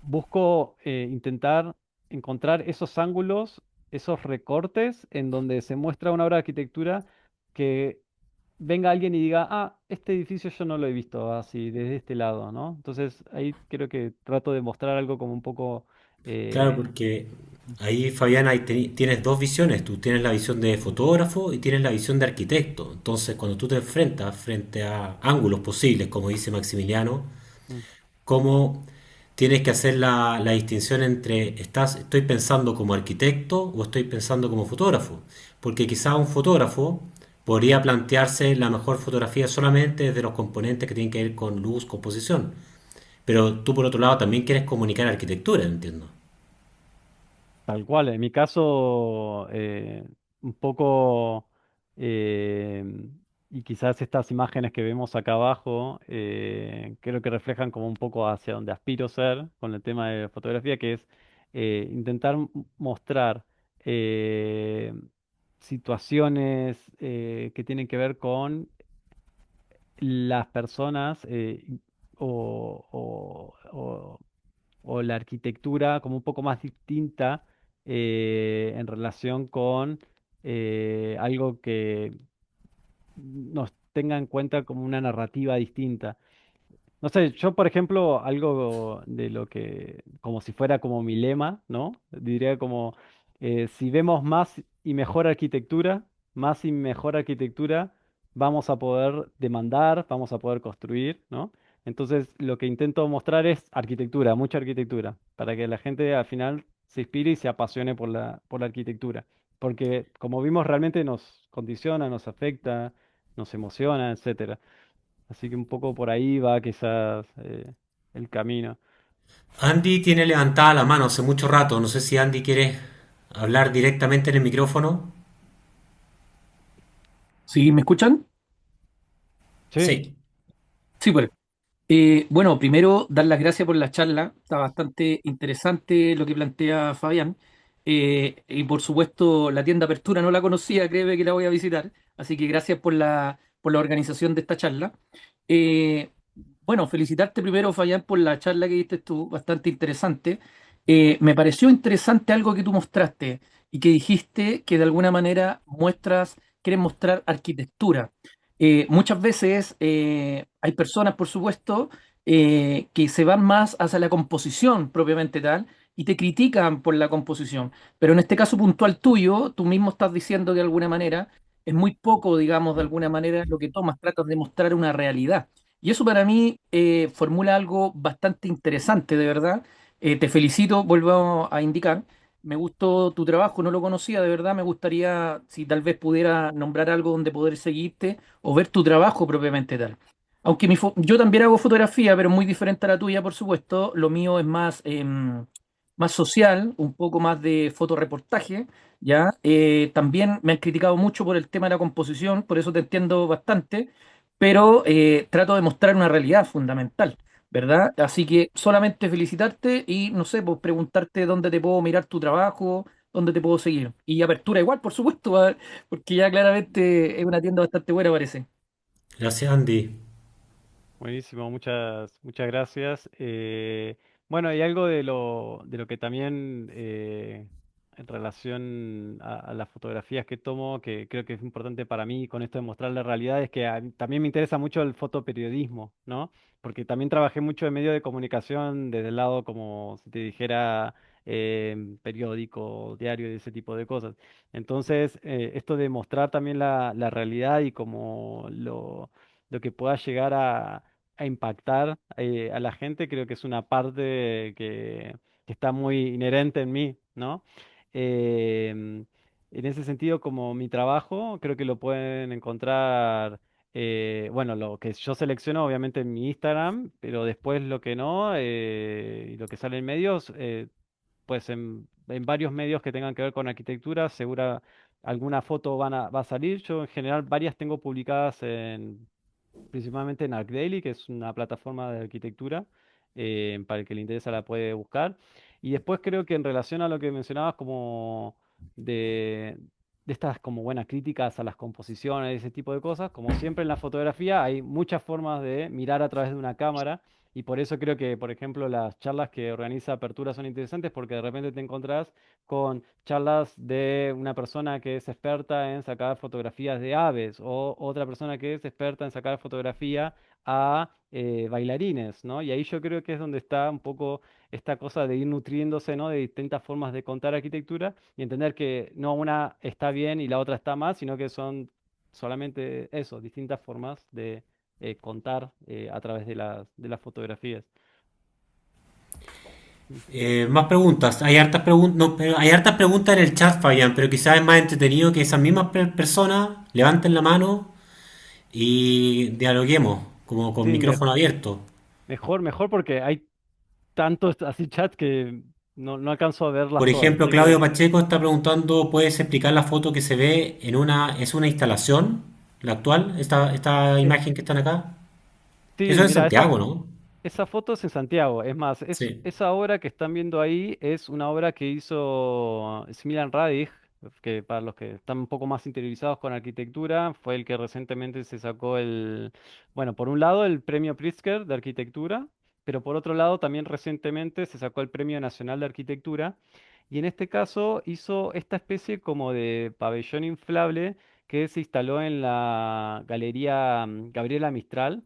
busco intentar encontrar esos ángulos, esos recortes en donde se muestra una obra de arquitectura que venga alguien y diga, ah, este edificio yo no lo he visto así, desde este lado, ¿no? Entonces ahí creo que trato de mostrar algo como un poco... Claro, eh, porque ahí, Fabián, tienes dos visiones. Tú tienes la visión de fotógrafo y tienes la visión de arquitecto. Entonces, cuando tú te enfrentas frente a ángulos posibles, como dice Maximiliano, mm, cómo tienes que hacer la distinción entre estoy pensando como arquitecto o estoy pensando como fotógrafo. Porque quizá un fotógrafo podría plantearse la mejor fotografía solamente desde los componentes que tienen que ver con luz, composición. Pero tú por otro lado también quieres comunicar arquitectura, entiendo. Tal cual, en mi caso, un poco, y quizás estas imágenes que vemos acá abajo, creo que reflejan como un poco hacia donde aspiro ser con el tema de fotografía, que es intentar mostrar eh, situaciones que tienen que ver con las personas o, o- o- o la arquitectura como un poco más distinta en relación con algo que nos tenga en cuenta como una narrativa distinta. No sé, yo por ejemplo, algo de lo que, como si fuera como mi lema, ¿no? Diría como, si vemos más y mejor arquitectura, más y mejor arquitectura, vamos a poder demandar, vamos a poder construir, ¿no? Entonces, lo que intento mostrar es arquitectura, mucha arquitectura, para que la gente al final se inspire y se apasione por la arquitectura. Porque como vimos, realmente nos condiciona, nos afecta, nos emociona, etcétera. Así que un poco por ahí va quizás el camino. Andy tiene levantada la mano hace mucho rato. No sé si Andy quiere hablar directamente en el micrófono. ¿Sí? ¿Me escuchan? Sí, Sí. Sí, pues. Bueno, primero dar las gracias por la charla. Está bastante interesante lo que plantea Fabián. Y por supuesto, la tienda Apertura no la conocía, créeme que la voy a visitar. Así que gracias por la organización de esta charla. Eh, bueno, felicitarte primero, Fabián, por la charla que diste tú, bastante interesante. Me pareció interesante algo que tú mostraste y que dijiste que de alguna manera quieres mostrar arquitectura. Muchas veces hay personas, por supuesto, que se van más hacia la composición propiamente tal y te critican por la composición. Pero en este caso puntual tuyo, tú mismo estás diciendo de alguna manera, es muy poco, digamos, de alguna manera lo que tomas, tratas de mostrar una realidad. Y eso para mí formula algo bastante interesante, de verdad. Te felicito, vuelvo a indicar. Me gustó tu trabajo, no lo conocía, de verdad. Me gustaría, si tal vez pudiera nombrar algo donde poder seguirte o ver tu trabajo propiamente tal. Aunque yo también hago fotografía, pero muy diferente a la tuya, por supuesto. Lo mío es más social, un poco más de fotoreportaje, ¿ya? También me han criticado mucho por el tema de la composición, por eso te entiendo bastante, pero trato de mostrar una realidad fundamental, ¿verdad? Así que solamente felicitarte y, no sé, pues preguntarte dónde te puedo mirar tu trabajo, dónde te puedo seguir. Y apertura igual, por supuesto, porque ya claramente es una tienda bastante buena, parece. Gracias, Andy. Buenísimo, muchas gracias. Bueno, hay algo de lo que también en relación a las fotografías que tomo, que creo que es importante para mí con esto de mostrar la realidad, es que también me interesa mucho el fotoperiodismo, ¿no? Porque también trabajé mucho en medio de comunicación desde el lado, como si te dijera, periódico, diario y ese tipo de cosas. Entonces, esto de mostrar también la realidad y como lo que pueda llegar a impactar a la gente, creo que es una parte que está muy inherente en mí, ¿no? Em, en ese sentido, como mi trabajo, creo que lo pueden encontrar, bueno, lo que yo selecciono obviamente en mi Instagram, pero después lo que no, y lo que sale en medios, pues en varios medios que tengan que ver con arquitectura, segura alguna foto va a salir. Yo en general varias tengo publicadas principalmente en ArcDaily, que es una plataforma de arquitectura, para el que le interesa la puede buscar. Y después creo que en relación a lo que mencionabas como de, de estas como buenas críticas a las composiciones y ese tipo de cosas, como siempre en la fotografía hay muchas formas de mirar a través de una cámara. Y por eso creo que, por ejemplo, las charlas que organiza Apertura son interesantes porque de repente te encontrás con charlas de una persona que es experta en sacar fotografías de aves o otra persona que es experta en sacar fotografía a bailarines, ¿no? Y ahí yo creo que es donde está un poco esta cosa de ir nutriéndose, ¿no? De distintas formas de contar arquitectura y entender que no una está bien y la otra está mal, sino que son solamente eso, distintas formas de contar a través de las fotografías. Más preguntas. Hay hartas preguntas, no, pero hay hartas preguntas en el chat, Fabián, pero quizás es más entretenido que esas mismas personas levanten la mano y dialoguemos, como con Sí, micrófono abierto. mejor porque hay tantos así chats que no alcanzo a verlas Por todas. ejemplo, Así Claudio que Pacheco está preguntando, ¿puedes explicar la foto que se ve en una, es una instalación, la actual, esta es, imagen que están acá? sí, Eso es en mira, Santiago, ¿no? esa foto es en Santiago. Es más, Sí. esa obra que están viendo ahí es una obra que hizo Smilan Radic, que para los que están un poco más interiorizados con arquitectura, fue el que recientemente se sacó bueno, por un lado el premio Pritzker de arquitectura, pero por otro lado también recientemente se sacó el Premio Nacional de Arquitectura. Y en este caso hizo esta especie como de pabellón inflable que se instaló en la Galería Gabriela Mistral.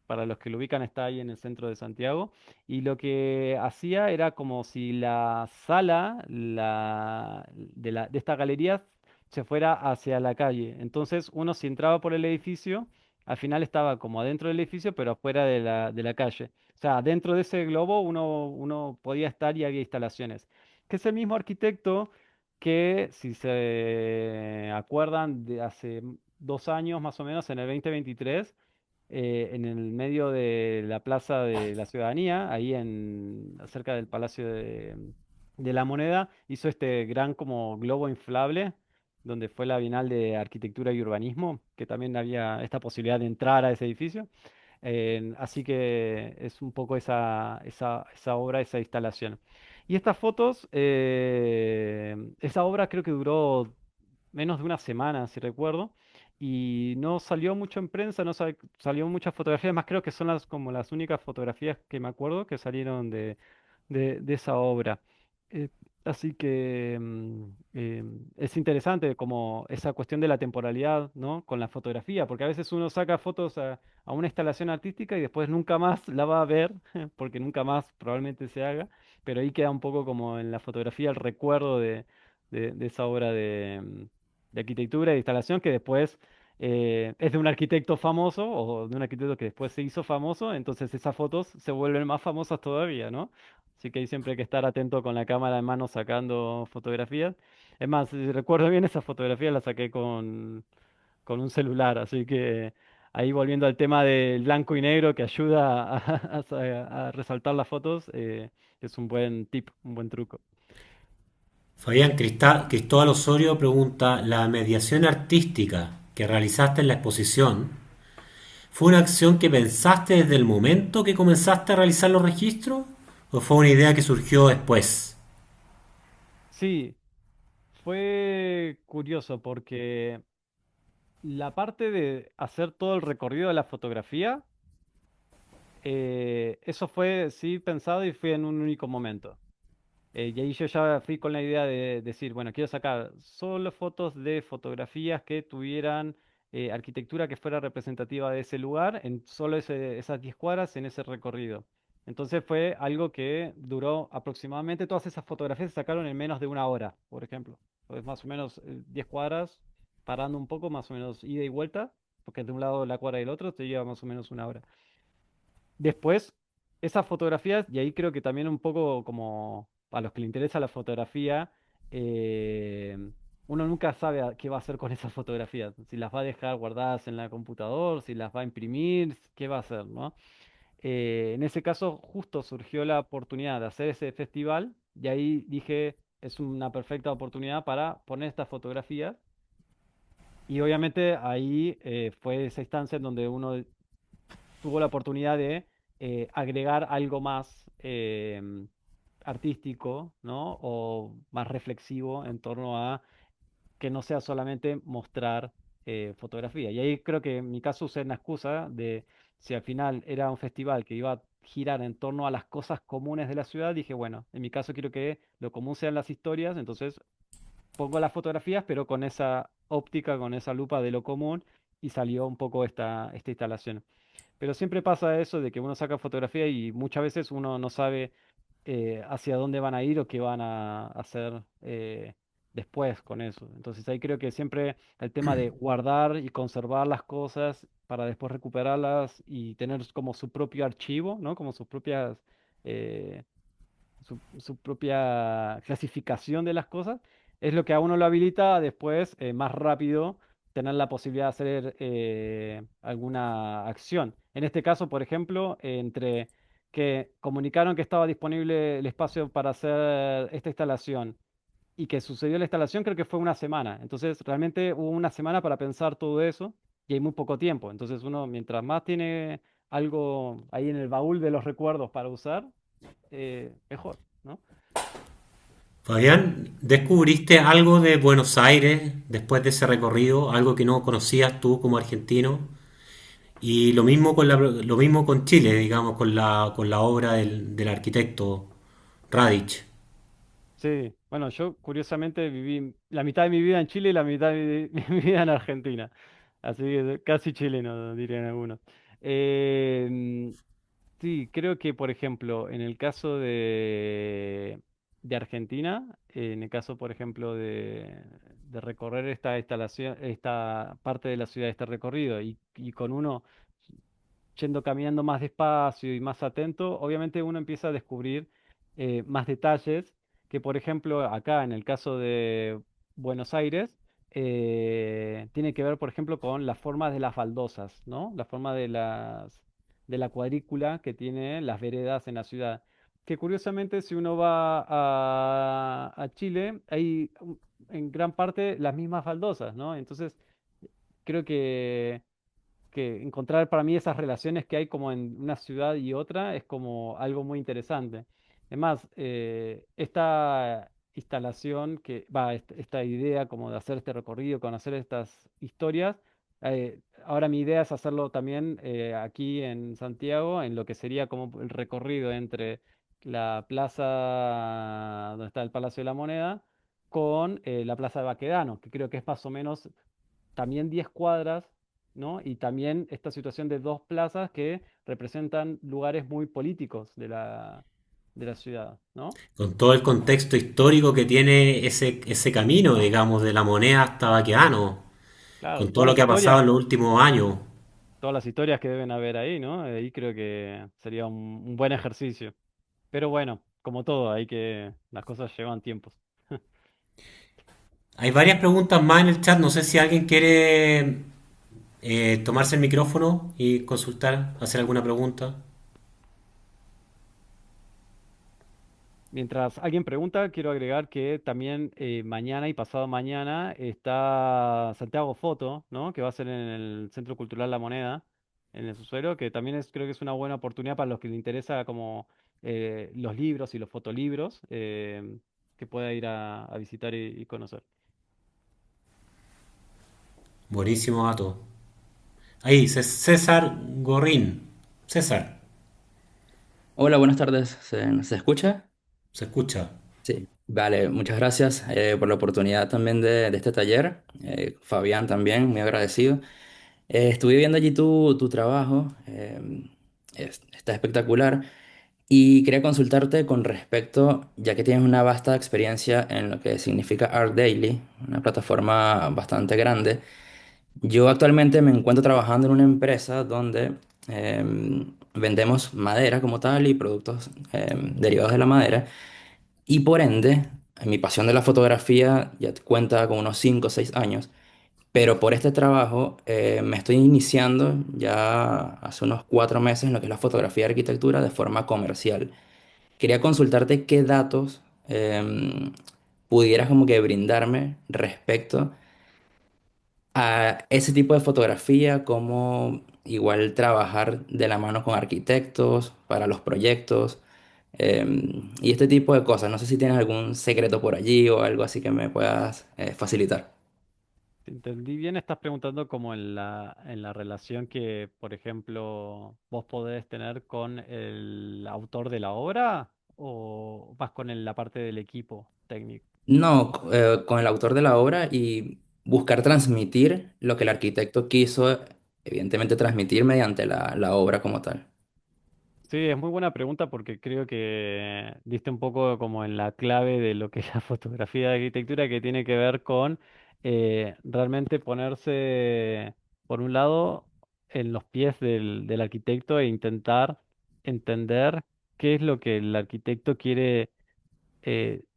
Para los que lo ubican, está ahí en el centro de Santiago. Y lo que hacía era como si la sala de esta galería se fuera hacia la calle. Entonces uno si entraba por el edificio, al final estaba como adentro del edificio, pero afuera de la calle. O sea, dentro de ese globo uno podía estar y había instalaciones. Que es el mismo arquitecto que, si se acuerdan, de hace 2 años más o menos, en el 2023 en el medio de la Plaza de la Ciudadanía, ahí cerca del Palacio de la Moneda, hizo este gran como globo inflable, donde fue la Bienal de Arquitectura y Urbanismo, que también había esta posibilidad de entrar a ese edificio. Así que es un poco esa obra, esa instalación. Y estas fotos, esa obra creo que duró menos de una semana, si recuerdo, y no salió mucho en prensa, no salió muchas fotografías, más creo que son como las únicas fotografías que me acuerdo que salieron de esa obra. Eh, Así que es interesante como esa cuestión de la temporalidad, ¿no? Con la fotografía, porque a veces uno saca fotos a una instalación artística y después nunca más la va a ver, porque nunca más probablemente se haga, pero ahí queda un poco como en la fotografía el recuerdo de esa obra de arquitectura y de instalación que después es de un arquitecto famoso o de un arquitecto que después se hizo famoso, entonces esas fotos se vuelven más famosas todavía, ¿no? Así que hay siempre que estar atento con la cámara en mano sacando fotografías. Es más, si recuerdo bien, esa fotografía la saqué con un celular, así que ahí volviendo al tema del blanco y negro que ayuda a resaltar las fotos, es un buen tip, un buen truco. Fabián Cristóbal Osorio pregunta, ¿la mediación artística que realizaste en la exposición fue una acción que pensaste desde el momento que comenzaste a realizar los registros o fue una idea que surgió después? Sí, fue curioso porque la parte de hacer todo el recorrido de la fotografía Eso fue, sí, pensado y fue en un único momento. Y ahí yo ya fui con la idea de decir, bueno, quiero sacar solo fotos de fotografías que tuvieran arquitectura que fuera representativa de ese lugar, en solo esas 10 cuadras, en ese recorrido. Entonces fue algo que duró aproximadamente, todas esas fotografías se sacaron en menos de una hora, por ejemplo. Pues más o menos 10 cuadras, parando un poco, más o menos ida y vuelta, porque de un lado la cuadra y el otro te lleva más o menos una hora. Después, esas fotografías, y ahí creo que también un poco como a los que le interesa la fotografía, eh, uno nunca sabe qué va a hacer con esas fotografías, si las va a dejar guardadas en la computadora, si las va a imprimir, qué va a hacer, ¿no? En ese caso, justo surgió la oportunidad de hacer ese festival, y ahí dije, es una perfecta oportunidad para poner estas fotografías, y obviamente ahí fue esa instancia en donde uno tuvo la oportunidad de agregar algo más artístico, ¿no? O más reflexivo en torno a que no sea solamente mostrar fotografía. Y ahí creo que en mi caso usé una excusa de si al final era un festival que iba a girar en torno a las cosas comunes de la ciudad, dije, bueno, en mi caso quiero que lo común sean las historias, entonces pongo las fotografías, pero con esa óptica, con esa lupa de lo común, y salió un poco esta instalación. Pero siempre pasa eso de que uno saca fotografía y muchas veces uno no sabe hacia dónde van a ir o qué van a hacer después con eso. Entonces ahí creo que siempre el tema de guardar y conservar las cosas para después recuperarlas y tener como su propio archivo, ¿no? Como sus propias eh, su propia clasificación de las cosas, es lo que a uno lo habilita a después más rápido tener la posibilidad de hacer alguna acción. En este caso, por ejemplo, entre que comunicaron que estaba disponible el espacio para hacer esta instalación y que sucedió la instalación, creo que fue una semana. Entonces, realmente hubo una semana para pensar todo eso y hay muy poco tiempo. Entonces, uno, mientras más tiene algo ahí en el baúl de los recuerdos para usar, mejor, ¿no? Fabián, ¿descubriste algo de Buenos Aires después de ese recorrido? Algo que no conocías tú como argentino. Y lo mismo lo mismo con Chile, digamos, con la obra del arquitecto Radich. Sí, bueno, yo curiosamente viví la mitad de mi vida en Chile y la mitad de mi vida en Argentina. Así que casi chileno, dirían algunos. Em, sí, creo que, por ejemplo, en el caso de Argentina, en el caso, por ejemplo, de recorrer esta instalación, esta parte de la ciudad, este recorrido, y con uno yendo caminando más despacio y más atento, obviamente uno empieza a descubrir más detalles que, por ejemplo, acá en el caso de Buenos Aires, tiene que ver, por ejemplo, con las formas de las baldosas, ¿no? La forma de la cuadrícula que tiene las veredas en la ciudad. Que curiosamente, si uno va a Chile, hay en gran parte las mismas baldosas, ¿no? Entonces, creo que encontrar para mí esas relaciones que hay como en una ciudad y otra es como algo muy interesante. Además, esta instalación esta idea como de hacer este recorrido, conocer estas historias, ahora mi idea es hacerlo también aquí en Santiago, en lo que sería como el recorrido entre la plaza donde está el Palacio de la Moneda con la Plaza de Baquedano, que creo que es más o menos también 10 cuadras, ¿no? Y también esta situación de dos plazas que representan lugares muy políticos de la ciudad, ¿no? Con todo el contexto histórico que tiene ese camino, digamos, de la Moneda hasta Baquedano, Claro, con todo lo que ha pasado en los últimos años. todas las historias que deben haber ahí, ¿no? Ahí creo que sería un buen ejercicio. Pero bueno, como todo, las cosas llevan tiempos. Hay varias preguntas más en el chat, no sé si alguien quiere tomarse el micrófono y consultar, hacer alguna pregunta. Mientras alguien pregunta, quiero agregar que también mañana y pasado mañana está Santiago Foto, ¿no? Que va a ser en el Centro Cultural La Moneda, en el Subsuelo, que también creo que es una buena oportunidad para los que les interesa como los libros y los fotolibros, que pueda ir a visitar y conocer. Buenísimo dato. Ahí, César Gorrín. César. Hola, buenas tardes. ¿Se escucha? Se escucha. Sí. Vale, muchas gracias por la oportunidad también de este taller. Fabián también, muy agradecido. Estuve viendo allí tu trabajo, está espectacular. Y quería consultarte con respecto, ya que tienes una vasta experiencia en lo que significa Art Daily, una plataforma bastante grande. Yo actualmente me encuentro trabajando en una empresa donde vendemos madera como tal y productos derivados de la madera. Y por ende, mi pasión de la fotografía ya cuenta con unos 5 o 6 años. Pero por este trabajo me estoy iniciando ya hace unos 4 meses en lo que es la fotografía de arquitectura de forma comercial. Quería consultarte qué datos pudieras como que brindarme respecto a ese tipo de fotografía, cómo igual trabajar de la mano con arquitectos para los proyectos y este tipo de cosas. No sé si tienes algún secreto por allí o algo así que me puedas facilitar. Si entendí bien, estás preguntando como en la relación que, por ejemplo, vos podés tener con el autor de la obra o más con la parte del equipo técnico. No, con el autor de la obra y buscar transmitir lo que el arquitecto quiso, evidentemente transmitir mediante la obra como tal. Sí, es muy buena pregunta porque creo que diste un poco como en la clave de lo que es la fotografía de arquitectura que tiene que ver con realmente ponerse, por un lado, en los pies del arquitecto e intentar entender qué es lo que el arquitecto quiere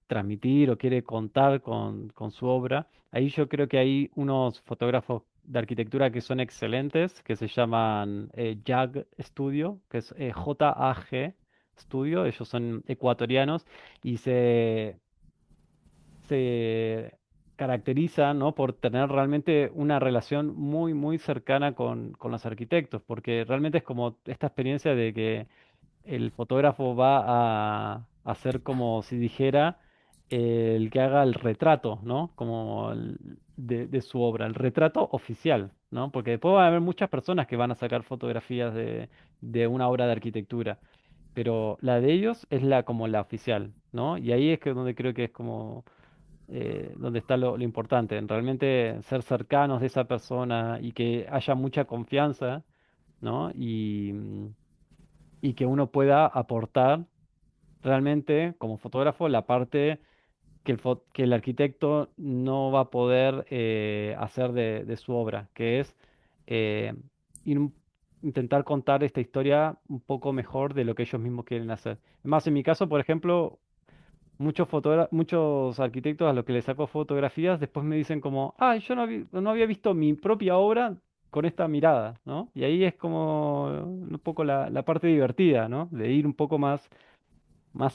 transmitir o quiere contar con su obra. Ahí yo creo que hay unos fotógrafos de arquitectura que son excelentes, que se llaman JAG Studio, que es JAG Studio, ellos son ecuatorianos y se caracterizan, ¿no? por tener realmente una relación muy, muy cercana con los arquitectos, porque realmente es como esta experiencia de que el fotógrafo va a hacer como si dijera el que haga el retrato, ¿no? Como de su obra, el retrato oficial, ¿no? Porque después va a haber muchas personas que van a sacar fotografías de una obra de arquitectura, pero la de ellos es la como la oficial, ¿no? Y ahí es que donde creo que es como donde está lo importante, en realmente ser cercanos de esa persona y que haya mucha confianza, ¿no? Y que uno pueda aportar realmente como fotógrafo la parte que el arquitecto no va a poder hacer de su obra, que es eh, ir intentar contar esta historia un poco mejor de lo que ellos mismos quieren hacer. Más en mi caso, por ejemplo, muchos arquitectos a los que les saco fotografías después me dicen como, ah, yo no había visto mi propia obra con esta mirada, ¿no? Y ahí es como un poco la parte divertida, ¿no? De ir un poco más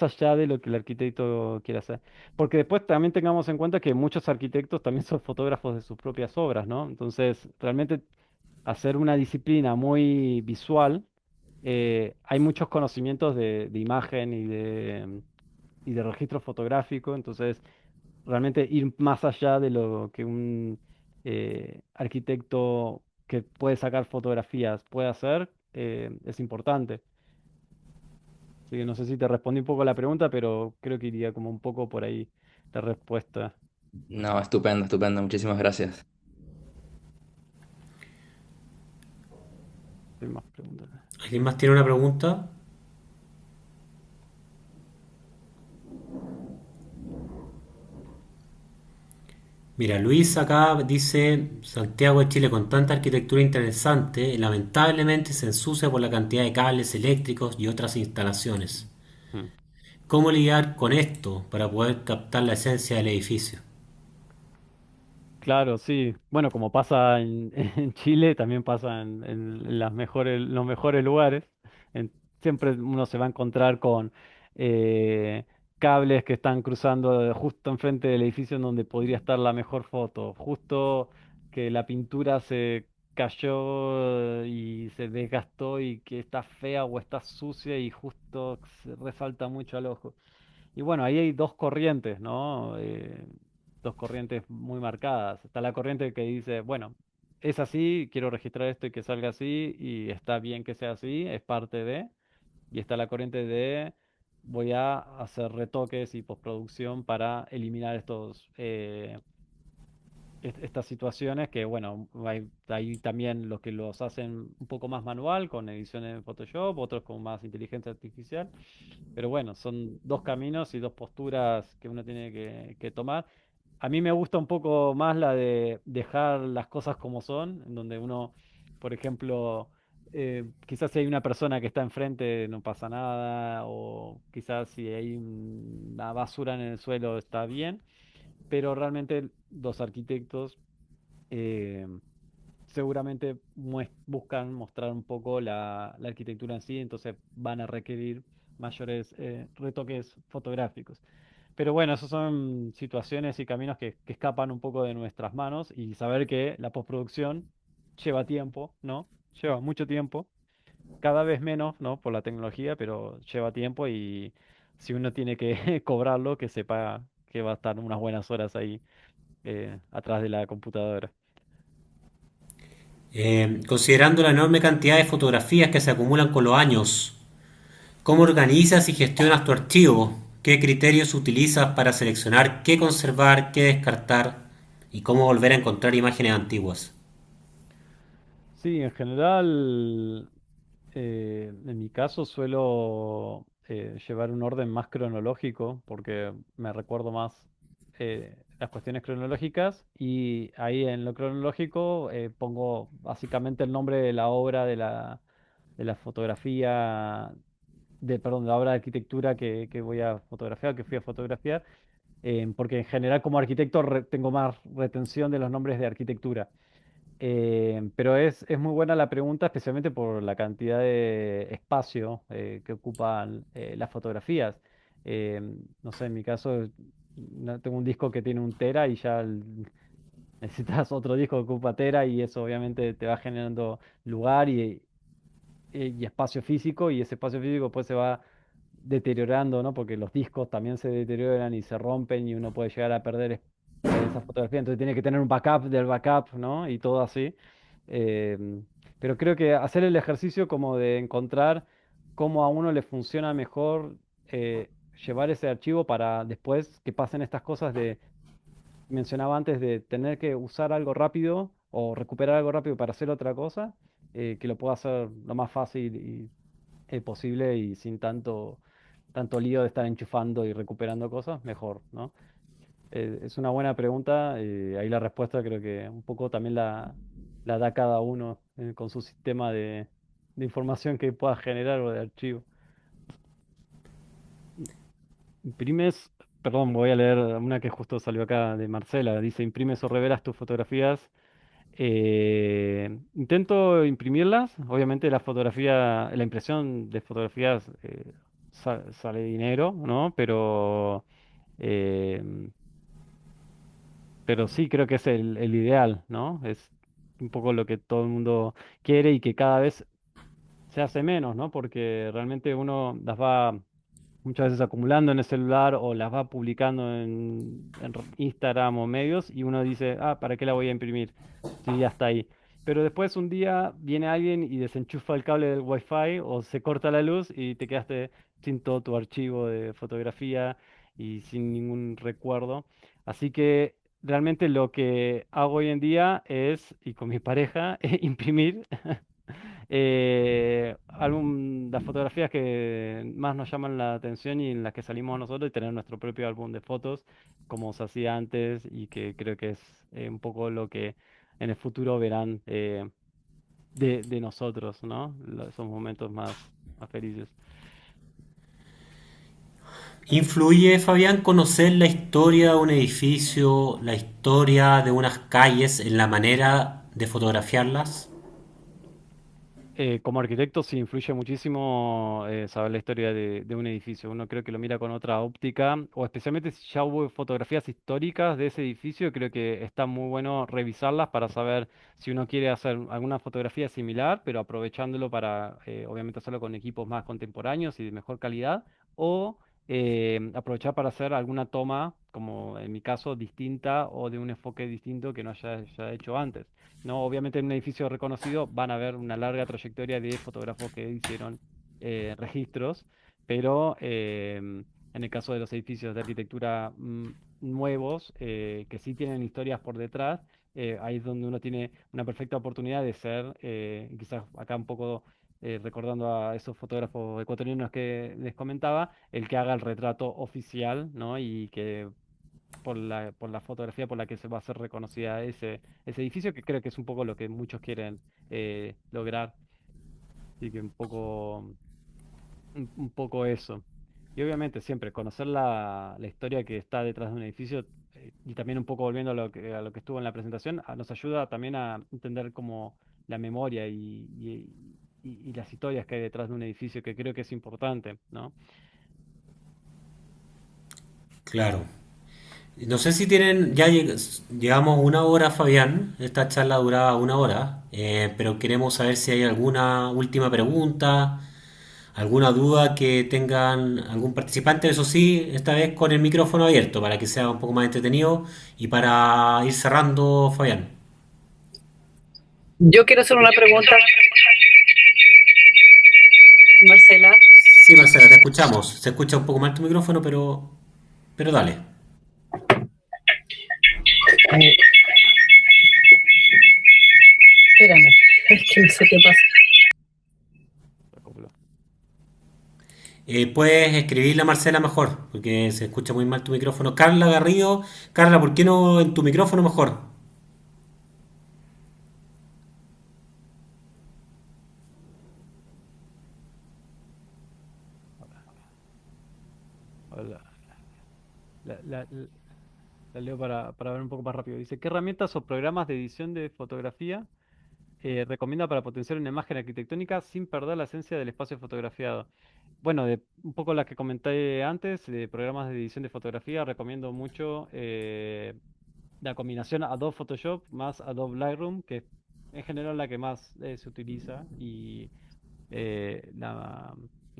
allá de lo que el arquitecto quiere hacer. Porque después también tengamos en cuenta que muchos arquitectos también son fotógrafos de sus propias obras, ¿no? Entonces, realmente hacer una disciplina muy visual, hay muchos conocimientos de imagen y de registro fotográfico, entonces realmente ir más allá de lo que un arquitecto que puede sacar fotografías puede hacer, es importante. Así que no sé si te respondí un poco la pregunta, pero creo que iría como un poco por ahí la respuesta. No, estupendo, estupendo. Muchísimas gracias. Hay más preguntas. ¿Alguien más tiene una pregunta? Mira, Luis acá dice, Santiago de Chile con tanta arquitectura interesante, lamentablemente se ensucia por la cantidad de cables eléctricos y otras instalaciones. Mm. ¿Cómo lidiar con esto para poder captar la esencia del edificio? Claro, sí. Bueno, como pasa en Chile, también pasa en los mejores lugares. Siempre uno se va a encontrar con eh, cables que están cruzando justo enfrente del edificio en donde podría estar la mejor foto. Justo que la pintura se cayó y se desgastó y que está fea o está sucia y justo se resalta mucho al ojo. Y bueno, ahí hay dos corrientes, ¿no? Dos corrientes muy marcadas. Está la corriente que dice, bueno, es así, quiero registrar esto y que salga así, y está bien que sea así, es parte de. y está la corriente de voy a hacer retoques y postproducción para eliminar estas situaciones que, bueno, hay también los que los hacen un poco más manual con ediciones en Photoshop, otros con más inteligencia artificial, pero bueno, son dos caminos y dos posturas que uno tiene que tomar. A mí me gusta un poco más la de dejar las cosas como son, en donde uno, por ejemplo, quizás si hay una persona que está enfrente no pasa nada, o quizás si hay una basura en el suelo está bien, pero realmente los arquitectos eh, seguramente buscan mostrar un poco la arquitectura en sí, entonces van a requerir mayores retoques fotográficos. Pero bueno, esas son situaciones y caminos que escapan un poco de nuestras manos y saber que la postproducción lleva tiempo, ¿no? Lleva mucho tiempo, cada vez menos, ¿no? Por la tecnología, pero lleva tiempo y si uno tiene que cobrarlo, que sepa que va a estar unas buenas horas ahí atrás de la computadora. Considerando la enorme cantidad de fotografías que se acumulan con los años, ¿cómo organizas y gestionas tu archivo? ¿Qué criterios utilizas para seleccionar qué conservar, qué descartar y cómo volver a encontrar imágenes antiguas? Sí, en general, en mi caso suelo llevar un orden más cronológico porque me recuerdo más las cuestiones cronológicas y ahí en lo cronológico pongo básicamente el nombre de la obra de la fotografía, perdón, de la obra de arquitectura que voy a fotografiar, que fui a fotografiar, porque en general como arquitecto tengo más retención de los nombres de arquitectura. Pero es muy buena la pregunta, especialmente por la cantidad de espacio que ocupan las fotografías. No sé, en mi caso, tengo un disco que tiene 1 tera y ya necesitas otro disco que ocupa tera y eso obviamente te va generando lugar y espacio físico y ese espacio físico pues se va deteriorando, ¿no? Porque los discos también se deterioran y se rompen y uno puede llegar a perder esa fotografía, entonces tiene que tener un backup del backup, ¿no? Y todo así. Em, pero creo que hacer el ejercicio como de encontrar cómo a uno le funciona mejor llevar ese archivo para después que pasen estas cosas mencionaba antes de tener que usar algo rápido o recuperar algo rápido para hacer otra cosa, que lo pueda hacer lo más fácil posible y sin tanto lío de estar enchufando y recuperando cosas, mejor, ¿no? Es una buena pregunta, ahí la respuesta creo que un poco también la da cada uno con su sistema de información que pueda generar o de archivo. Imprimes, perdón, voy a leer una que justo salió acá de Marcela, dice, imprimes o revelas tus fotografías. Intento imprimirlas, obviamente la impresión de fotografías sale dinero, ¿no? Eh, pero sí creo que es el ideal, ¿no? Es un poco lo que todo el mundo quiere y que cada vez se hace menos, ¿no? Porque realmente uno las va muchas veces acumulando en el celular o las va publicando en Instagram o medios y uno dice, ah, ¿para qué la voy a imprimir? Sí, ya está ahí. Pero después un día viene alguien y desenchufa el cable del Wi-Fi o se corta la luz y te quedaste sin todo tu archivo de fotografía y sin ningún recuerdo. Así que realmente lo que hago hoy en día es, y con mi pareja, imprimir las fotografías que más nos llaman la atención y en las que salimos nosotros y tener nuestro propio álbum de fotos como se hacía antes y que creo que es un poco lo que en el futuro verán de nosotros, ¿no? Esos momentos más felices. ¿Influye, Fabián, conocer la historia de un edificio, la historia de unas calles en la manera de fotografiarlas? Como arquitecto sí influye muchísimo saber la historia de un edificio. Uno creo que lo mira con otra óptica, o especialmente si ya hubo fotografías históricas de ese edificio, creo que está muy bueno revisarlas para saber si uno quiere hacer alguna fotografía similar, pero aprovechándolo para obviamente hacerlo con equipos más contemporáneos y de mejor calidad, o aprovechar para hacer alguna toma, como en mi caso, distinta o de un enfoque distinto que no haya hecho antes. No, obviamente en un edificio reconocido van a haber una larga trayectoria de fotógrafos que hicieron registros, pero en el caso de los edificios de arquitectura nuevos, que sí tienen historias por detrás, ahí es donde uno tiene una perfecta oportunidad de ser, quizás acá un poco recordando a esos fotógrafos ecuatorianos que les comentaba, el que haga el retrato oficial, ¿no? Y que por la fotografía por la que se va a hacer reconocida ese edificio, que creo que es un poco lo que muchos quieren lograr. Así que un poco eso. Y obviamente siempre conocer la historia que está detrás de un edificio y también un poco volviendo a lo que estuvo en la presentación, nos ayuda también a entender como la memoria y las historias que hay detrás de un edificio, que creo que es importante, ¿no? Claro. No sé si tienen, llegamos 1 hora, Fabián. Esta charla duraba 1 hora, pero queremos saber si hay alguna última pregunta, alguna duda que tengan algún participante. Eso sí, esta vez con el micrófono abierto para que sea un poco más entretenido y para ir cerrando, Fabián. Yo quiero hacer una pregunta, Marcela. Sí, Marcela, te escuchamos. Se escucha un poco mal tu micrófono, pero dale. Espérame, es que no sé qué pasa. Puedes escribirle a Marcela mejor, porque se escucha muy mal tu micrófono. Carla Garrido, Carla, ¿por qué no en tu micrófono mejor? Hola. La, la- la- la leo para ver un poco más rápido. Dice, ¿qué herramientas o programas de edición de fotografía recomienda para potenciar una imagen arquitectónica sin perder la esencia del espacio fotografiado? Bueno, de un poco las que comenté antes, de programas de edición de fotografía, recomiendo mucho la combinación Adobe Photoshop más Adobe Lightroom, que es en general la que más se utiliza y la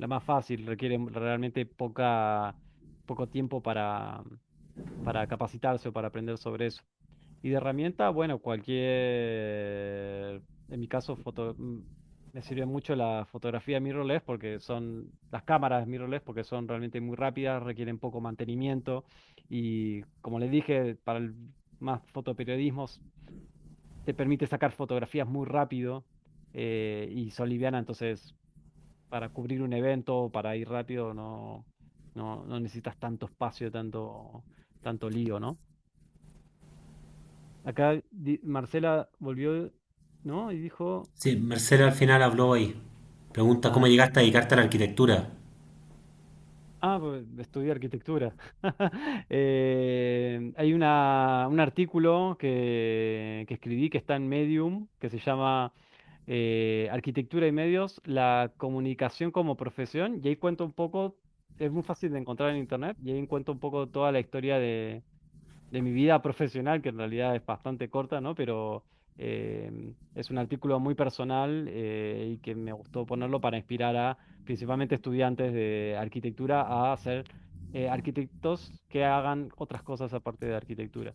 más fácil, requiere realmente poco tiempo para capacitarse o para aprender sobre eso. Y de herramienta, bueno, en mi caso, me sirve mucho la fotografía mirrorless porque son, las cámaras mirrorless porque son realmente muy rápidas, requieren poco mantenimiento y como les dije, para el más fotoperiodismo te permite sacar fotografías muy rápido y son livianas, entonces para cubrir un evento, para ir rápido, no necesitas tanto espacio, tanto lío, ¿no? Acá Marcela volvió, ¿no? Y dijo, Sí, Marcela al final habló ahí. Pregunta cómo ah, llegaste a dedicarte a la arquitectura. pues estudié arquitectura. Hay un artículo que escribí que está en Medium, que se llama Arquitectura y Medios, la comunicación como profesión, y ahí cuento un poco, es muy fácil de encontrar en internet, y ahí cuento un poco toda la historia de mi vida profesional, que en realidad es bastante corta, ¿no? Pero es un artículo muy personal y que me gustó ponerlo para inspirar a principalmente estudiantes de arquitectura a ser arquitectos que hagan otras cosas aparte de arquitectura.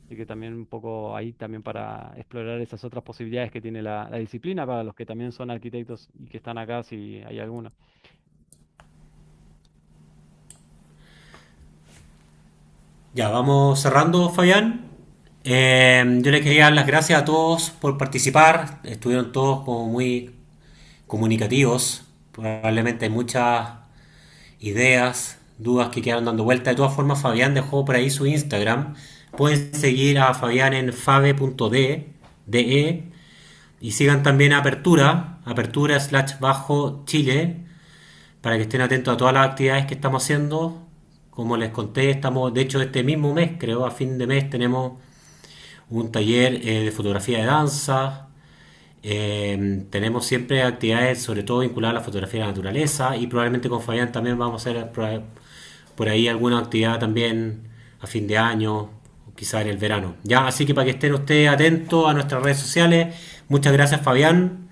Así que también un poco ahí también para explorar esas otras posibilidades que tiene la disciplina para los que también son arquitectos y que están acá, si hay alguno. Ya, vamos cerrando, Fabián. Yo les quería dar las gracias a todos por participar. Estuvieron todos como muy comunicativos. Probablemente hay muchas ideas, dudas que quedaron dando vuelta. De todas formas, Fabián dejó por ahí su Instagram. Pueden seguir a Fabián en fabe.de y sigan también a Apertura slash bajo Chile, para que estén atentos a todas las actividades que estamos haciendo. Como les conté, estamos, de hecho, este mismo mes, creo, a fin de mes, tenemos un taller de fotografía de danza. Tenemos siempre actividades, sobre todo vinculadas a la fotografía de la naturaleza, y probablemente con Fabián también vamos a hacer por ahí alguna actividad también a fin de año, o quizá en el verano. Ya, así que para que estén ustedes atentos a nuestras redes sociales. Muchas gracias, Fabián.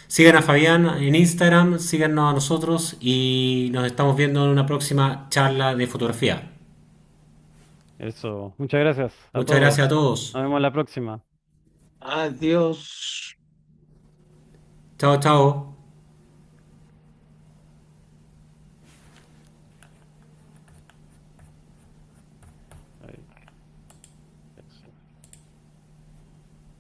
Sigan a Fabián en Instagram, síganos a nosotros y nos estamos viendo en una próxima charla de fotografía. Eso, muchas gracias a Muchas gracias a todos. todos. Nos vemos la próxima. Adiós. Chao, chao.